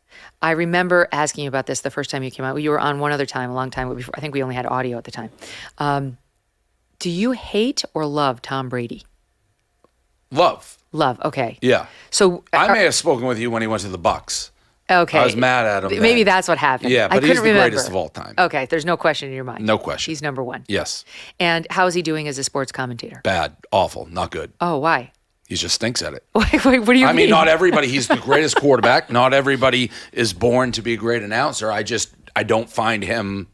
I remember asking you about this the first time you came out. You were on one other time, a long time before. I think we only had audio at the time. Do you hate or love Tom Brady? Love. Okay. Yeah. So I may have spoken with you when he went to the Bucks. Okay. I was mad at him. Maybe that's what happened. Yeah, but I couldn't he's the remember. greatest of all time. Okay, there's no question in your mind. No question. He's number one. Yes. And how is he doing as a sports commentator? Bad. Awful. Not good. Oh, why? He just stinks at it. What do you mean? I mean, not everybody. He's the greatest quarterback. Not everybody is born to be a great announcer. I don't find him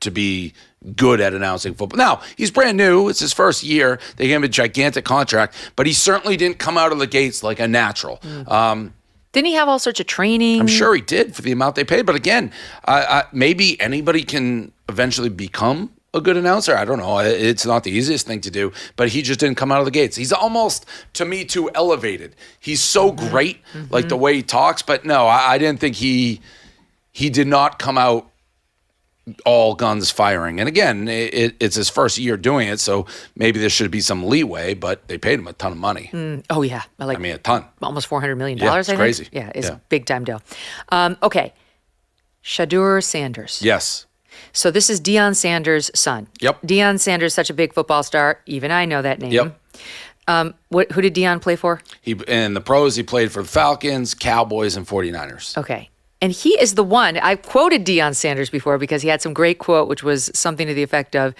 to be good at announcing football. Now, he's brand new. It's his first year. They gave him a gigantic contract, but he certainly didn't come out of the gates like a natural. Didn't he have all sorts of training? I'm sure he did for the amount they paid. But again, maybe anybody can eventually become a good announcer. I don't know. It's not the easiest thing to do, but he just didn't come out of the gates. He's almost, to me, too elevated. He's so great, like the way he talks. But no, I didn't think he did not come out all guns firing. And again, it's his first year doing it, so maybe there should be some leeway, but they paid him a ton of money. Oh, yeah. I mean, a ton. Almost $400 million, Yeah, I it's think. crazy. Yeah, it's big time dough. Okay. Shadur Sanders. Yes. So this is Deion Sanders' son. Yep. Deion Sanders, such a big football star. Even I know that name. Yep. Who did Deion play for? In the pros, he played for the Falcons, Cowboys, and 49ers. Okay. And he is the one, I quoted Deion Sanders before because he had some great quote, which was something to the effect of,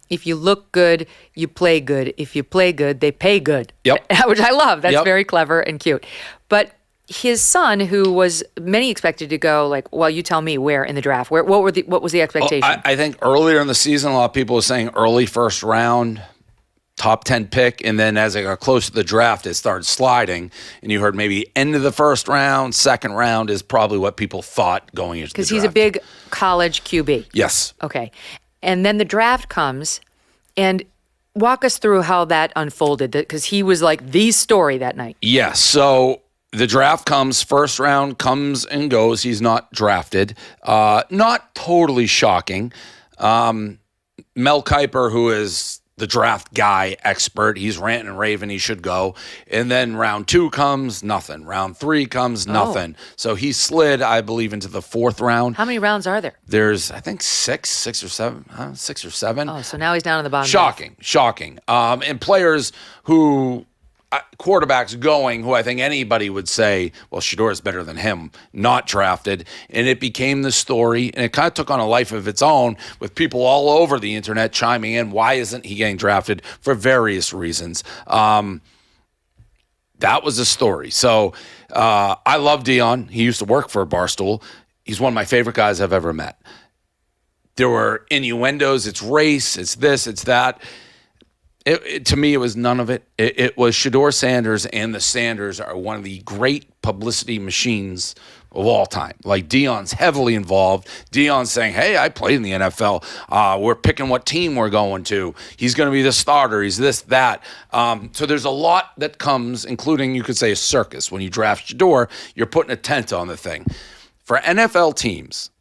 if you look good, you play good. If you play good, they pay good. Yep. Which I love. That's Yep. very clever and cute. But his son, who was many expected to go, like, well, you tell me where in the draft. What was the expectation? I think earlier in the season, a lot of people were saying early first round, top 10 pick, and then as it got close to the draft, it started sliding, and you heard maybe end of the first round, second round is probably what people thought going into the draft. Because he's a big college QB. Yes. Okay. And then the draft comes, and walk us through how that unfolded, because he was like the story that night. Yes. So the draft comes, first round comes and goes. He's not drafted. Not totally shocking. Mel Kiper, who is the draft guy expert, he's ranting and raving he should go. And then round 2 comes, nothing. Round 3 comes, nothing. So he slid, I believe, into the 4th round. How many rounds are there? There's, I think, 6 or 7. 6 or 7. Oh, so now he's down in the bottom. Shocking. And players who, quarterbacks going, who I think anybody would say, well, Shador is better than him, not drafted. And it became the story, and it kind of took on a life of its own with people all over the internet chiming in, why isn't he getting drafted, for various reasons. That was the story. So I love Deion. He used to work for Barstool. He's one of my favorite guys I've ever met. There were innuendos. It's race. It's this. It's that. To me, it was none of it. It was Shedeur Sanders, and the Sanders are one of the great publicity machines of all time. Like, Deion's heavily involved. Deion's saying, hey, I played in the NFL. We're picking what team we're going to. He's going to be the starter. He's this, that. So there's a lot that comes, including, you could say, a circus. When you draft Shedeur, you're putting a tent on the thing. For NFL teams,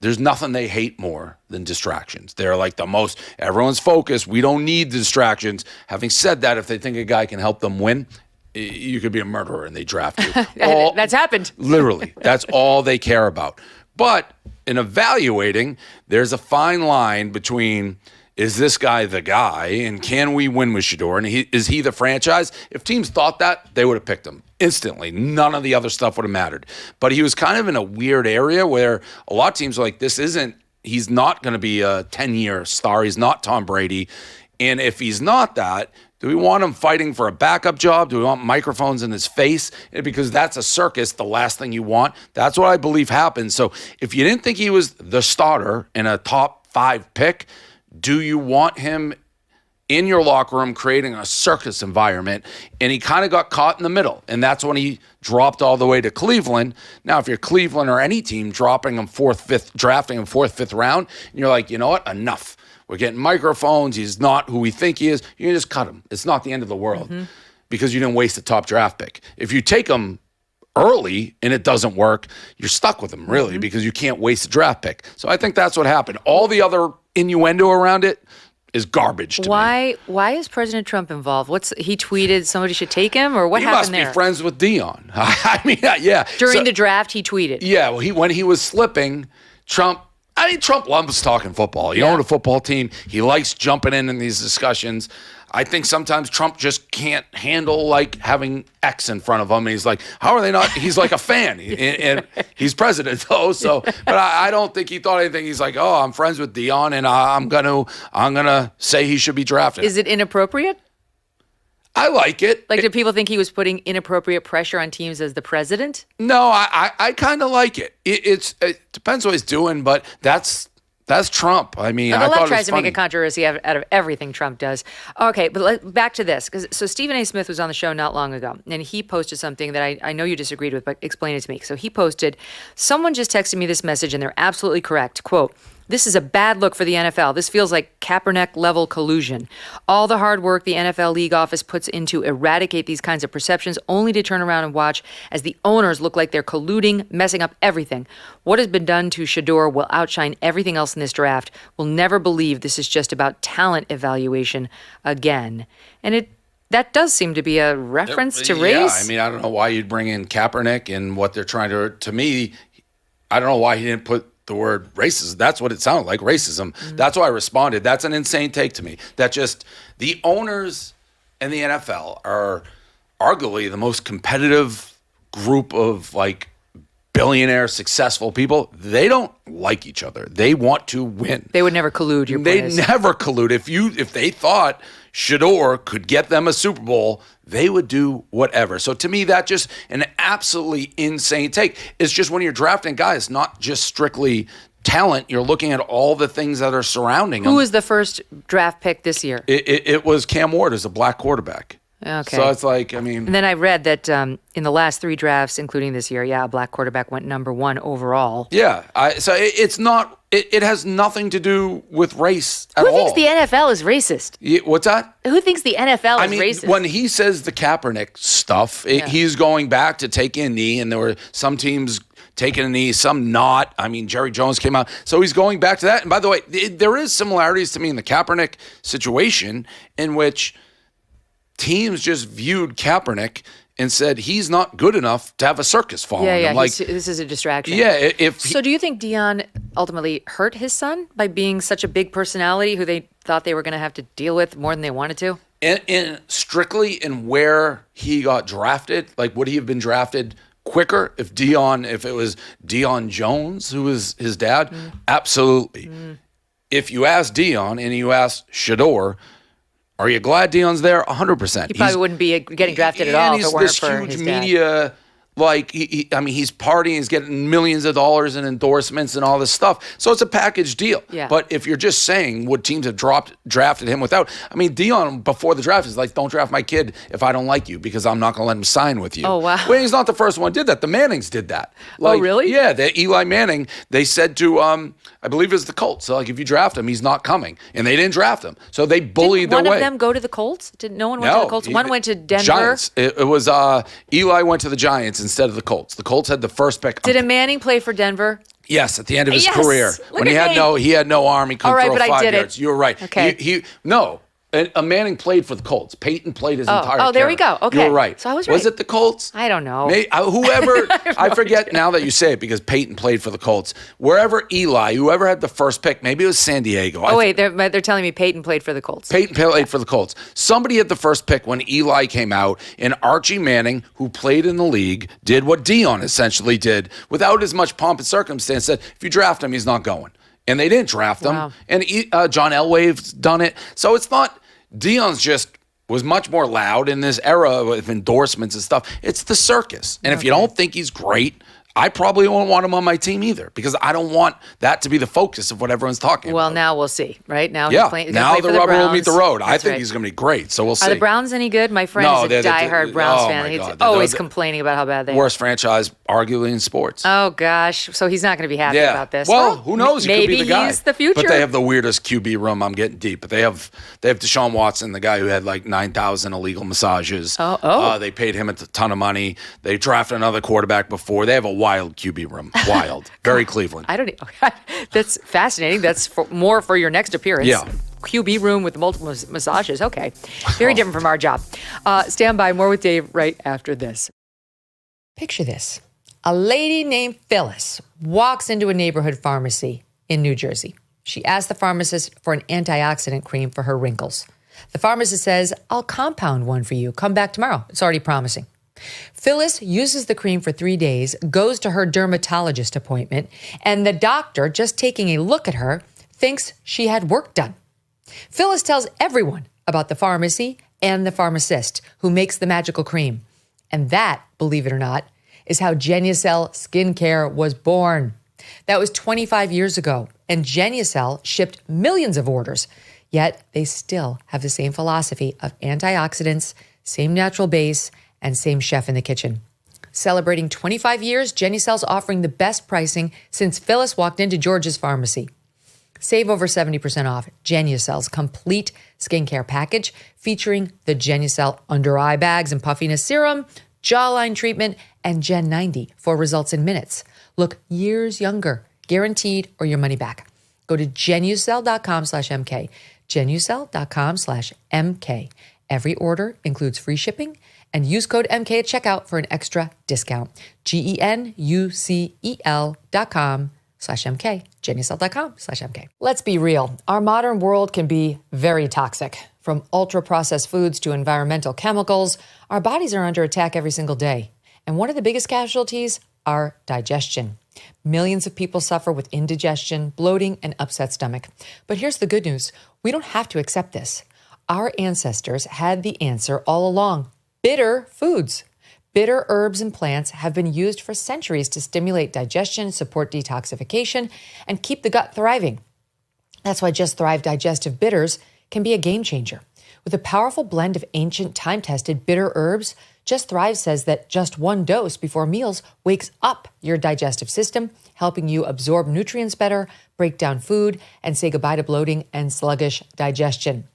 there's nothing they hate more than distractions. They're like the most, everyone's focused. We don't need distractions. Having said that, if they think a guy can help them win, you could be a murderer and they draft you. That's happened. Literally. That's all they care about. But in evaluating, there's a fine line between, is this guy the guy, and can we win with Shedeur? And is he the franchise? If teams thought that, they would have picked him instantly. None of the other stuff would have mattered. But he was kind of in a weird area where a lot of teams are like, he's not going to be a 10-year star. He's not Tom Brady. And if he's not that, do we want him fighting for a backup job? Do we want microphones in his face? Because that's a circus, the last thing you want. That's what I believe happened. So if you didn't think he was the starter and a top 5 pick, do you want him in your locker room creating a circus environment? And he kind of got caught in the middle. And that's when he dropped all the way to Cleveland. Now, if you're Cleveland or any team drafting him 4th, 5th round, and you're like, you know what, enough. We're getting microphones. He's not who we think he is. You can just cut him. It's not the end of the world because you didn't waste a top draft pick. If you take him early and it doesn't work, you're stuck with him, really, because you can't waste a draft pick. So I think that's what happened. All the other innuendo around it is garbage to me. Why is President Trump involved? He tweeted somebody should take him, or what happened there? He must be friends with Deion. I mean, yeah. During the draft, he tweeted. Yeah, well, when he was slipping, Trump loves talking football. He owned a football team. He likes jumping in these discussions. I think sometimes Trump just can't handle like having X in front of him. And he's like, how are they not? He's like a fan. And he's president though. So, but I don't think he thought anything. He's like, oh, I'm friends with Deion and I'm gonna say he should be drafted. Is it inappropriate? I like it. Like, do people think he was putting inappropriate pressure on teams as the president? No, I kind of like it. It depends what he's doing, but that's Trump. I mean, the I left thought tries to funny. make a controversy out of everything Trump does. Okay, but back to this. So Stephen A. Smith was on the show not long ago, and he posted something that I know you disagreed with, but explain it to me. So he posted, someone just texted me this message, and they're absolutely correct. Quote, this is a bad look for the NFL. This feels like Kaepernick-level collusion. All the hard work the NFL league office puts into eradicate these kinds of perceptions only to turn around and watch as the owners look like they're colluding, messing up everything. What has been done to Shedeur will outshine everything else in this draft. We'll never believe this is just about talent evaluation again. And that does seem to be a reference to race. Yeah, I mean, I don't know why you'd bring in Kaepernick and what they're trying to me, I don't know why he didn't put the word racism. That's what it sounded like, racism. That's why I responded. That's an insane take to me. That just the owners in the NFL are arguably the most competitive group of like billionaire successful people. They don't like each other. They want to win. They would never collude. They never collude. If they thought Shedeur could get them a Super Bowl, they would do whatever. So to me, that's just an absolutely insane take. It's just when you're drafting guys, not just strictly talent, you're looking at all the things that are surrounding them. Who was the first draft pick this year? It was Cam Ward as a black quarterback. Okay. So it's like, I mean. And then I read that in the last 3 drafts, including this year, a black quarterback went number 1 overall. Yeah. So it's not, it has nothing to do with race at all. Who thinks the NFL is racist? What's that? Who thinks the NFL is racist? When he says the Kaepernick stuff, he's going back to taking a knee, and there were some teams taking a knee, some not. I mean, Jerry Jones came out. So he's going back to that. And by the way, there is similarities to me in the Kaepernick situation in which teams just viewed Kaepernick and said he's not good enough to have a circus following him. Like, this is a distraction. Yeah. So do you think Deion ultimately hurt his son by being such a big personality who they thought they were going to have to deal with more than they wanted to? And strictly in where he got drafted, like would he have been drafted quicker if it was Deion Jones, who was his dad? Absolutely. If you ask Deion and you ask Shedeur, are you glad Deion's there? 100%. He probably wouldn't be getting drafted at all if it weren't for his dad. This huge media like, he's partying, he's getting millions of dollars in endorsements and all this stuff. So it's a package deal. Yeah. But if you're just saying would teams have drafted him without, Deion before the draft is like, don't draft my kid if I don't like you because I'm not going to let him sign with you. Oh, wow. Well, he's not the first one who did that. The Mannings did that. Like, oh, really? Yeah, Eli Manning, they said to, I believe it was the Colts. So, like, if you draft him, he's not coming. And they didn't draft him. So they bullied their way. Didn't one of them go to the Colts? No one went to the Colts? One went to Denver? Giants. It was Eli went to the Giants instead of the Colts. The Colts had the first pick. Did a Manning play for Denver? Yes, at the end of his Yes! career. Look When he at had no arm, he couldn't All right, throw but I 5 did it. yards. You were right. Okay. No. A Manning played for the Colts. Peyton played his entire Oh, there we career. go. Okay. You were right. So I was right. Was it the Colts? I don't know. Whoever, I forget now that you say it because Peyton played for the Colts. Whoever had the first pick, maybe it was San Diego. Oh, wait, they're telling me Peyton played for the Colts. Peyton played for the Colts. Somebody had the first pick when Eli came out, and Archie Manning, who played in the league, did what Deion essentially did without as much pomp and circumstance, said, if you draft him, he's not going. And they didn't draft him. Wow. And John Elway's done it. So it's not, Deion's just was much more loud in this era of endorsements and stuff. It's the circus. And if you don't think he's great, I probably won't want him on my team either because I don't want that to be the focus of what everyone's talking about. Well, now we'll see, right? Now yeah, he's playing. Now the rubber will meet the road. I That's think right. he's going to be great, so we'll see. Are the Browns any good? My friend is a diehard Browns fan. He's always complaining about how bad they are. Worst franchise, arguably, in sports. Oh, gosh. So he's not going to be happy about this. Well, who knows? He maybe could be the guy. He's the future. But they have the weirdest QB room. I'm getting deep. But they have Deshaun Watson, the guy who had like 9,000 illegal massages. They paid him a ton of money. They drafted another quarterback before. They have a wild QB room. Wild. Very Cleveland. I don't know. That's fascinating. That's more for your next appearance. Yeah. QB room with multiple massages. Okay. Very different from our job. Stand by. More with Dave right after this. Picture this. A lady named Phyllis walks into a neighborhood pharmacy in New Jersey. She asks the pharmacist for an antioxidant cream for her wrinkles. The pharmacist says, I'll compound one for you. Come back tomorrow. It's already promising. Phyllis uses the cream for 3 days, goes to her dermatologist appointment, and the doctor, just taking a look at her, thinks she had work done. Phyllis tells everyone about the pharmacy and the pharmacist who makes the magical cream. And that, believe it or not, is how Genucel skincare was born. That was 25 years ago, and Genucel shipped millions of orders. Yet they still have the same philosophy of antioxidants, same natural base, and same chef in the kitchen. Celebrating 25 years, Genucel's offering the best pricing since Phyllis walked into George's Pharmacy. Save over 70% off Genucel's complete skincare package featuring the Genucel under eye bags and puffiness serum, jawline treatment, and Gen 90 for results in minutes. Look years younger, guaranteed, or your money back. Go to Genucel.com/MK. Genucel.com/MK. Every order includes free shipping and use code MK at checkout for an extra discount. GENUCEL.com/MK. Genucel.com/MK. Let's be real. Our modern world can be very toxic. From ultra-processed foods to environmental chemicals, our bodies are under attack every single day. And one of the biggest casualties, our digestion. Millions of people suffer with indigestion, bloating, and upset stomach. But here's the good news. We don't have to accept this. Our ancestors had the answer all along. Bitter foods. Bitter herbs and plants have been used for centuries to stimulate digestion, support detoxification, and keep the gut thriving. That's why Just Thrive Digestive Bitters can be a game changer. With a powerful blend of ancient, time-tested bitter herbs, Just Thrive says that just one dose before meals wakes up your digestive system, helping you absorb nutrients better, break down food, and say goodbye to bloating and sluggish digestion.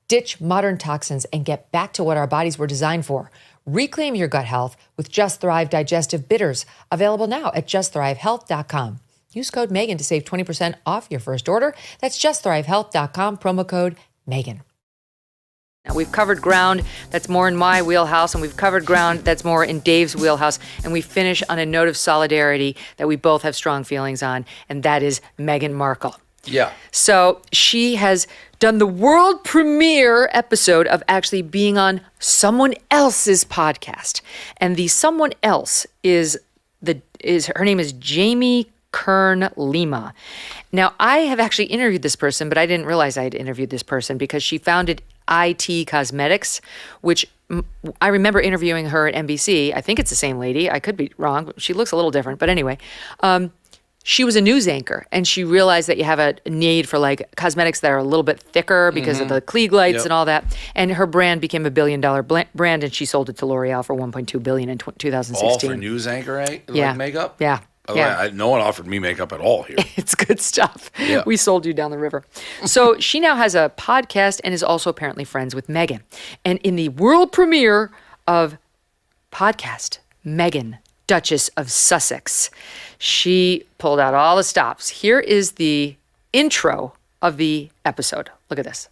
Ditch modern toxins and get back to what our bodies were designed for. Reclaim your gut health with Just Thrive Digestive Bitters, available now at justthrivehealth.com. Use code Megyn to save 20% off your first order. That's justthrivehealth.com, promo code Megyn. Now, we've covered ground that's more in my wheelhouse, and we've covered ground that's more in Dave's wheelhouse, and we finish on a note of solidarity that we both have strong feelings on, and that is Meghan Markle. Yeah. So she has done the world premiere episode of actually being on someone else's podcast. And the someone else is her name is Jamie Kern Lima. Now, I have actually interviewed this person, but I didn't realize I had interviewed this person because she founded IT Cosmetics, which I remember interviewing her at NBC. I think it's the same lady. I could be wrong. She looks a little different. But anyway, she was a news anchor, and she realized that you have a need for like cosmetics that are a little bit thicker because of the Klieg lights and all that. And her brand became $1 billion brand, and she sold it to L'Oreal for $1.2 billion in 2016. All for news anchor, like makeup? Yeah. By the way, no one offered me makeup at all here. It's good stuff. Yeah. We sold you down the river. So she now has a podcast and is also apparently friends with Meghan. And in the world premiere of podcast, Meghan, Duchess of Sussex, she pulled out all the stops. Here is the intro of the episode. Look at this.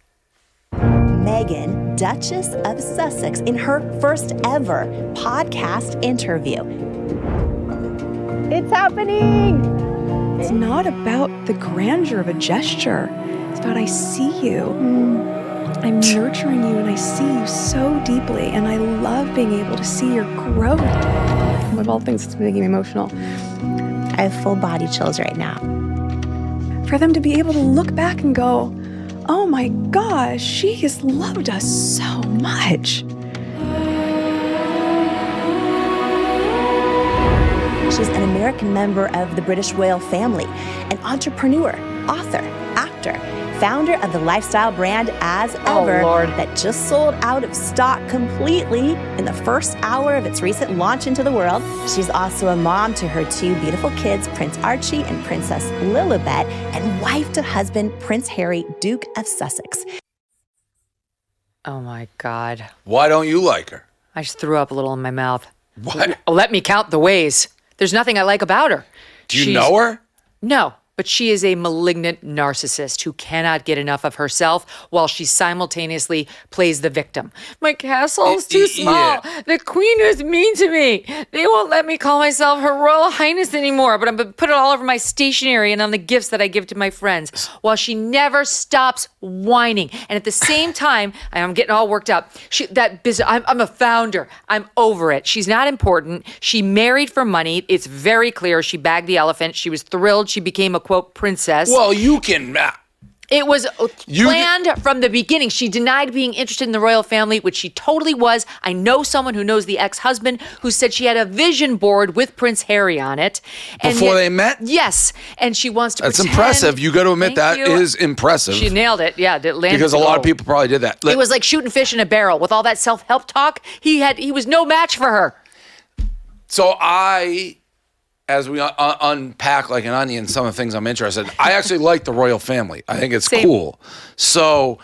Meghan, Duchess of Sussex, in her first ever podcast interview. It's happening! It's not about the grandeur of a gesture. It's about I see you. I'm nurturing you and I see you so deeply, and I love being able to see your growth. Of all things, it's making me emotional. I have full body chills right now. For them to be able to look back and go, oh my gosh, she has loved us so much. She's an American member of the British royal family, an entrepreneur, author, actor, founder of the lifestyle brand As Ever that just sold out of stock completely in the first hour of its recent launch into the world. She's also a mom to her two beautiful kids, Prince Archie and Princess Lilibet, and wife to husband Prince Harry, Duke of Sussex. Oh my God. Why don't you like her? I just threw up a little in my mouth. What? Let me count the ways. There's nothing I like about her. Do you know her? No, but she is a malignant narcissist who cannot get enough of herself while she simultaneously plays the victim. My castle's too small. Yeah. The queen is mean to me. They won't let me call myself Her Royal Highness anymore, but I'm going to put it all over my stationery and on the gifts that I give to my friends, while she never stops whining. And at the same time, I'm getting all worked up. I'm a founder. I'm over it. She's not important. She married for money. It's very clear. She bagged the elephant. She was thrilled. She became a quote princess. Well, you can. It was planned from the beginning. She denied being interested in the royal family, which she totally was. I know someone who knows the ex-husband who said she had a vision board with Prince Harry on it. Before they met? Yes. And she wants to That's pretend. impressive. You got to admit that is impressive. She nailed it. Yeah. Because a lot of people probably did that. It was like shooting fish in a barrel. With all that self-help talk, he was no match for her. So as we unpack like an onion some of the things I'm interested in, I actually like the royal family. I think it's cool. So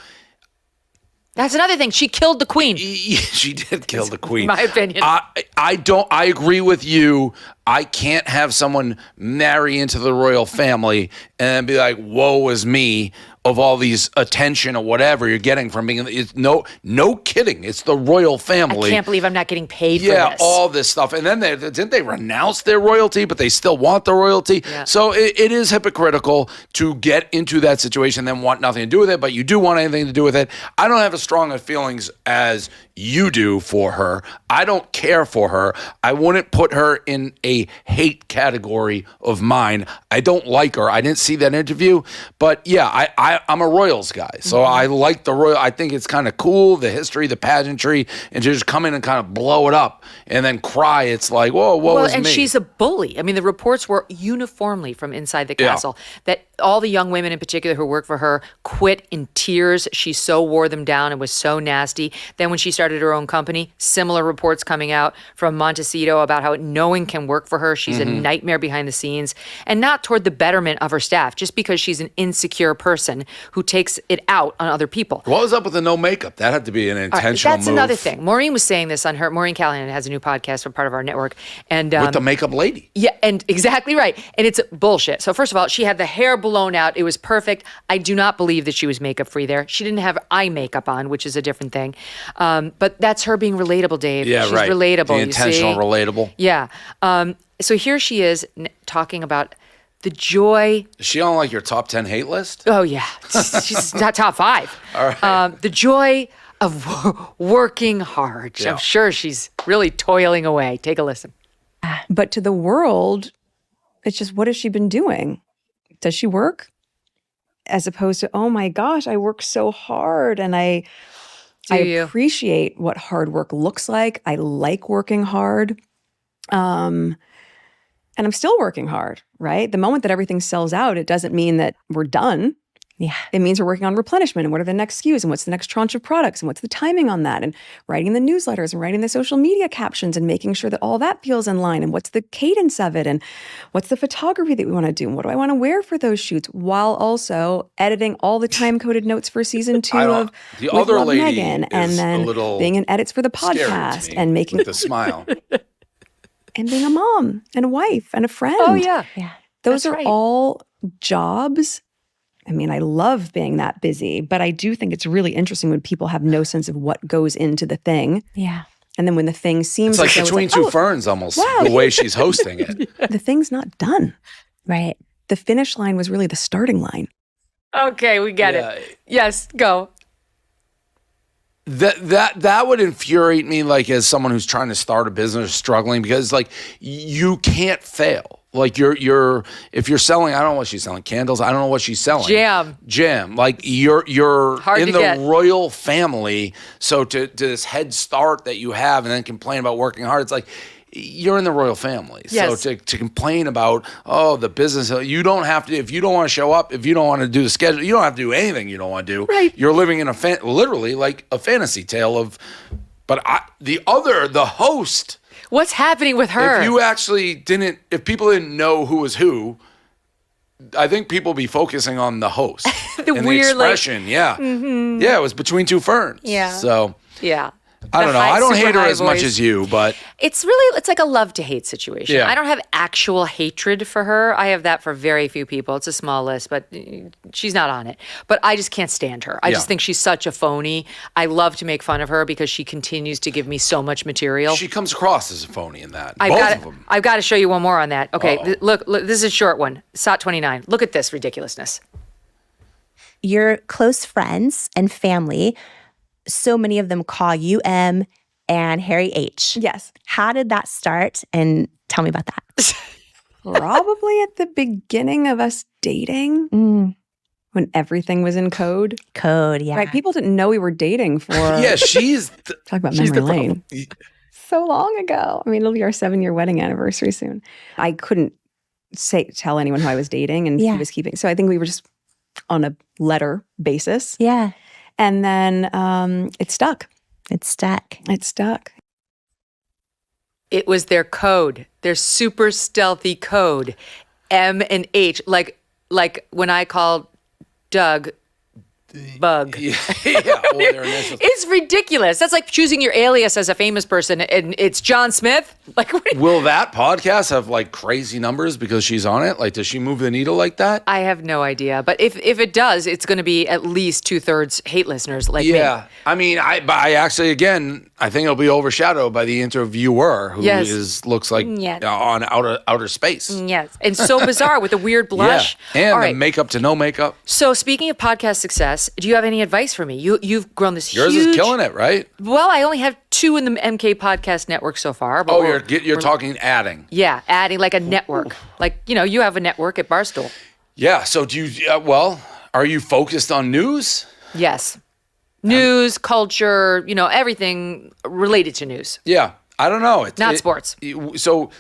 that's another thing. She killed the queen. She did kill the queen. In my opinion. I agree with you. I can't have someone marry into the royal family and be like, woe is me, of all these attention or whatever you're getting from being. It's no kidding. It's the royal family. I can't believe I'm not getting paid for this. Yeah, all this stuff. And then didn't they renounce their royalty, but they still want the royalty? Yeah. So it is hypocritical to get into that situation and then want nothing to do with it, but you do want anything to do with it. I don't have as strong of feelings as you do for her. I don't care for her. I wouldn't put her in a hate category of mine. I don't like her. I didn't see that interview, but yeah, I'm a Royals guy. So I like the Royal. I think it's kind of cool, the history, the pageantry, and to just come in and kind of blow it up and then cry. It's like, whoa, woe is me. And she's a bully. I mean, the reports were uniformly from inside the castle that all the young women in particular who worked for her quit in tears. She so wore them down and was so nasty. Then when she started her own company, similar reports coming out from Montecito about how no one can work for her. She's a nightmare behind the scenes, and not toward the betterment of her staff, just because she's an insecure person who takes it out on other people. What was up with the no makeup? That had to be an intentional That's move. another thing. Maureen was saying this on her. Maureen Callahan has a new podcast for part of our network, and with the makeup lady. Yeah, and exactly right. And it's bullshit. So first of all, she had the hair blown out. It was perfect. I do not believe that she was makeup free there. She didn't have eye makeup on, which is a different thing. But that's her being relatable, Dave. Yeah, She's right. relatable. The intentional relatable. Yeah. So here she is talking about the joy. Is she on like your top 10 hate list? Oh, yeah. She's not top 5. All right. The joy of working hard. Yeah. I'm sure she's really toiling away. Take a listen. But to the world, it's just, what has she been doing? Does she work? As opposed to, oh my gosh, I work so hard and I Do I you? appreciate what hard work looks like. I like working hard. And I'm still working hard, right? The moment that everything sells out, it doesn't mean that we're done. Yeah. It means we're working on replenishment and what are the next SKUs and what's the next tranche of products and what's the timing on that and writing the newsletters and writing the social media captions and making sure that all that feels in line and what's the cadence of it and what's the photography that we want to do and what do I want to wear for those shoots, while also editing all the time-coded notes for season 2 of the With other Love, lady Megyn, is and then a little being in edits for the scary to podcast me and making with the smile. and being a mom and a wife and a friend. Oh, yeah. Those That's are right. all jobs. I mean, I love being that busy, but I do think it's really interesting when people have no sense of what goes into the thing. Yeah. And then when the thing seems It's like as though Between Two Ferns almost, wow. the way she's hosting it. The thing's not done. Right. The finish line was really the starting line. Okay, we get it. Yes, go. That would infuriate me, like, as someone who's trying to start a business, struggling, because like you can't fail. Like you're if you're selling, I don't know what she's selling, candles. I don't know what she's selling. Jam. Like you're Hard in to the get. royal family. So to this head start that you have, and then complain about working hard, it's like you're in the royal family. Yes. So to complain about the business, you don't have to. If you don't want to show up, if you don't want to do the schedule, you don't have to do anything you don't want to do. Right. You're living in literally like a fantasy tale of. But the host. What's happening with her? If you actually if people didn't know who was who, I think people would be focusing on the host. The and weird, the expression, yeah. Mhm. Yeah, it was Between Two Ferns. Yeah. So, Yeah. I don't know. I don't super hate her high as much voice. as you, but It's like a love to hate situation. Yeah. I don't have actual hatred for her. I have that for very few people. It's a small list, but she's not on it. But I just can't stand her. I Yeah. just think she's such a phony. I love to make fun of her because she continues to give me so much material. she comes across as a phony in that. Both of them. I've got to show you one more on that. Okay, look, this is a short one. SOT 29. Look at this ridiculousness. Your close friends and family, so many of them call you M and Harry H. Yes. How did that start? And tell me about that. Probably at the beginning of us dating. When everything was in code. Code, yeah. Right. People didn't know we were dating for Yeah, she's talk about she's memory the lane. problem. So long ago. I mean, it'll be our 7-year wedding anniversary soon. I couldn't tell anyone who I was dating, and he was keeping. So I think we were just on a letter basis. Yeah. And then it stuck. It stuck. It stuck. It was their code, their super stealthy code, M and H. Like when I called Doug Bug. Yeah, well, their initials. It's ridiculous. That's like choosing your alias as a famous person and it's John Smith. Like, what? Will that podcast have like crazy numbers because she's on it? Like, does she move the needle like that? I have no idea. But if it does, it's going to be at least 2/3 hate listeners like me. Yeah. I mean, I actually, again, I think it'll be overshadowed by the interviewer who looks like Yes. on outer space. Yes. And so bizarre with a weird blush. Yeah. And All the right. makeup to no makeup. So speaking of podcast success, do you have any advice for me? You've grown this Yours huge... is killing it, right? Well, I only have 2 in the MK podcast network so far. But You're talking adding. Yeah, adding like a network. Like, you have a network at Barstool. Yeah. So do you? Are you focused on news? Yes. News, culture, everything related to news. Yeah. I don't know. Not sports. So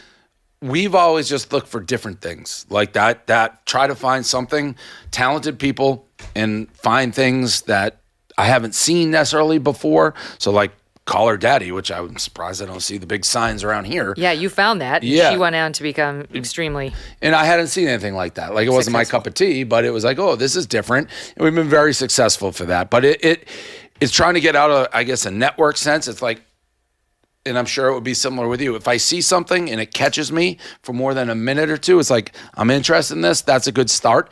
we've always just looked for different things like that. Try to find something, talented people, and find things that I haven't seen necessarily before. So like Call Her Daddy, which I'm surprised I don't see the big signs around here. Yeah, you found that. Yeah. She went on to become extremely... And I hadn't seen anything like that. Like, it wasn't my cup of tea, but it was like, oh, this is different. And we've been very successful for that. But it's trying to get out of, I guess, a network sense. It's like, and I'm sure it would be similar with you. If I see something and it catches me for more than a minute or two, it's like, I'm interested in this. That's a good start.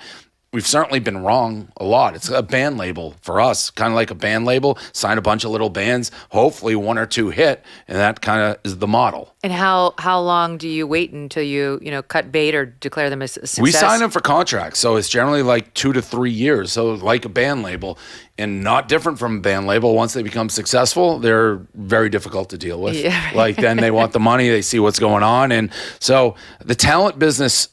We've certainly been wrong a lot. It's a band label for us, kind of like a band label. Sign a bunch of little bands, hopefully 1 or 2 hit, and that kind of is the model. And how long do you wait until you cut bait or declare them as a success? We sign them for contracts, so it's generally like 2 to 3 years. So like a band label, and not different from a band label. Once they become successful, they're very difficult to deal with. Yeah, right. Like then they want the money, they see what's going on, and so the talent business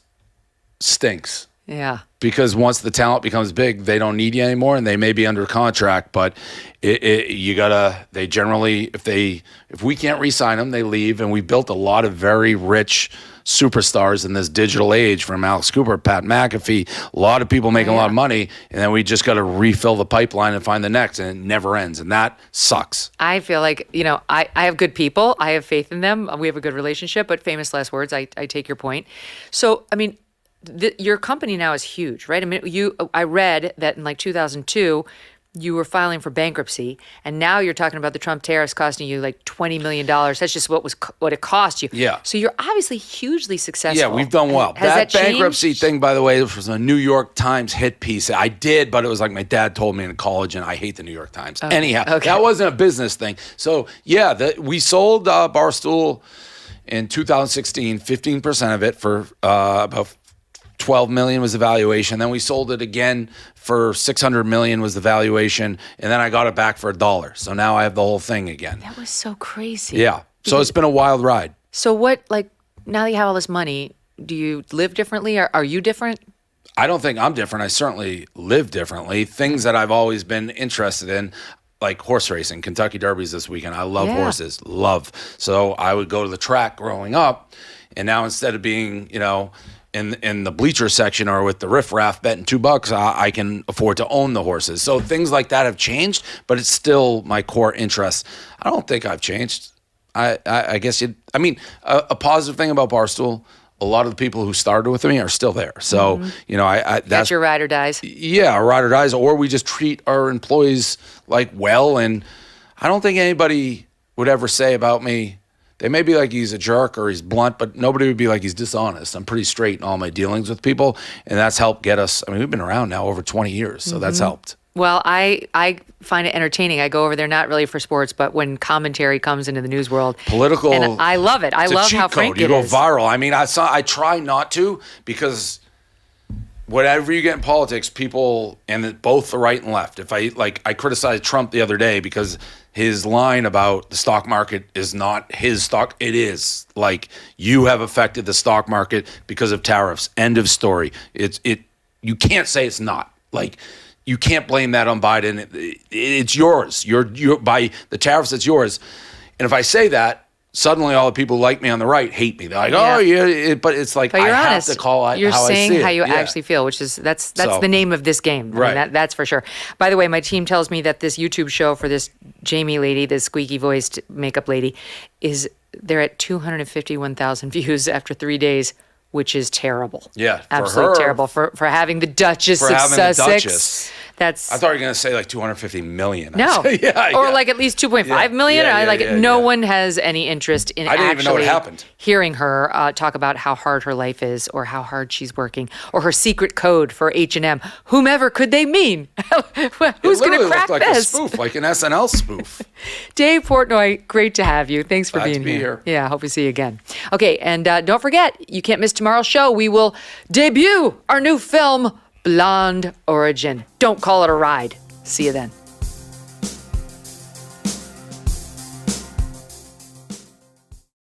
stinks. Yeah. Because once the talent becomes big, they don't need you anymore, and they may be under contract. But they generally, if we can't re-sign them, they leave. And we built a lot of very rich superstars in this digital age, from Alex Cooper, Pat McAfee, a lot of people making a lot of money, and then we just got to refill the pipeline and find the next, and it never ends, and that sucks. I feel like, I have good people. I have faith in them. We have a good relationship, but famous last words, I take your point. So, I mean, your company now is huge, right? I mean, I read that in like 2002, you were filing for bankruptcy, and now you're talking about the Trump tariffs costing you like $20 million. That's just what it cost you. Yeah. So you're obviously hugely successful. Yeah, we've done well. Has that bankruptcy changed? thing, by the way, was a New York Times hit piece. I did, but it was like my dad told me in college, and I hate the New York Times. Okay. Anyhow, Okay. that wasn't a business thing. So, yeah, we sold Barstool in 2016, 15% of it for about $12 million was the valuation. Then we sold it again for $600 million was the valuation, and then I got it back for $1. So now I have the whole thing again. That was so crazy. Yeah. So it's been a wild ride. So what, like, now that you have all this money, do you live differently? Are you different? I don't think I'm different. I certainly live differently. Things that I've always been interested in, like horse racing, Kentucky Derbies this weekend. I love horses, So I would go to the track growing up, and now instead of being, in the bleacher section or with the riffraff betting $2, I can afford to own the horses. So things like that have changed, but it's still my core interest. I don't think I've changed. I guess a positive thing about Barstool, a lot of the people who started with me are still there. So, That's your ride or dies. Yeah, ride or dies, or we just treat our employees well. And I don't think anybody would ever say about me, they may be like he's a jerk or he's blunt, but nobody would be like he's dishonest. I'm pretty straight in all my dealings with people, and that's helped get us. I mean, we've been around now over 20 years, so that's helped. Well, I find it entertaining. I go over there not really for sports, but when commentary comes into the news world. Political. And I love it. I love how frank it is. You go viral. I mean, I try not to, because whatever you get in politics, people, and both the right and left. If I criticized Trump the other day because his line about the stock market is not his stock. It is. Like, you have affected the stock market because of tariffs. End of story. You can't say it's not. Like, you can't blame that on Biden. It's yours. You're by the tariffs, it's yours. And if I say that, suddenly all the people who like me on the right hate me. They're like, oh, yeah. But it's like, but you're I honest. have to call it you're how I see it. You're saying how you actually feel, which is, that's the name of this game. Right. I mean, that's for sure. By the way, my team tells me that this YouTube show for this Jamie lady, this squeaky voiced makeup lady, they're at 251,000 views after 3 days, which is terrible. Yeah. Absolutely terrible for having the Duchess of Sussex. I thought you were going to say like 250 million. No. Or like at least 2.5 million. No one has any interest in I didn't even know what happened. Hearing her talk about how hard her life is, or how hard she's working, or her secret code for H&M. Whomever could they mean? Who's going to crack like this? A spoof, like an SNL spoof. Dave Portnoy, great to have you. Thanks for Glad being to be here. Yeah, I hope we see you again. Okay, and don't forget, you can't miss tomorrow's show. We will debut our new film, Blonde Origin. Don't call it a ride. See you then.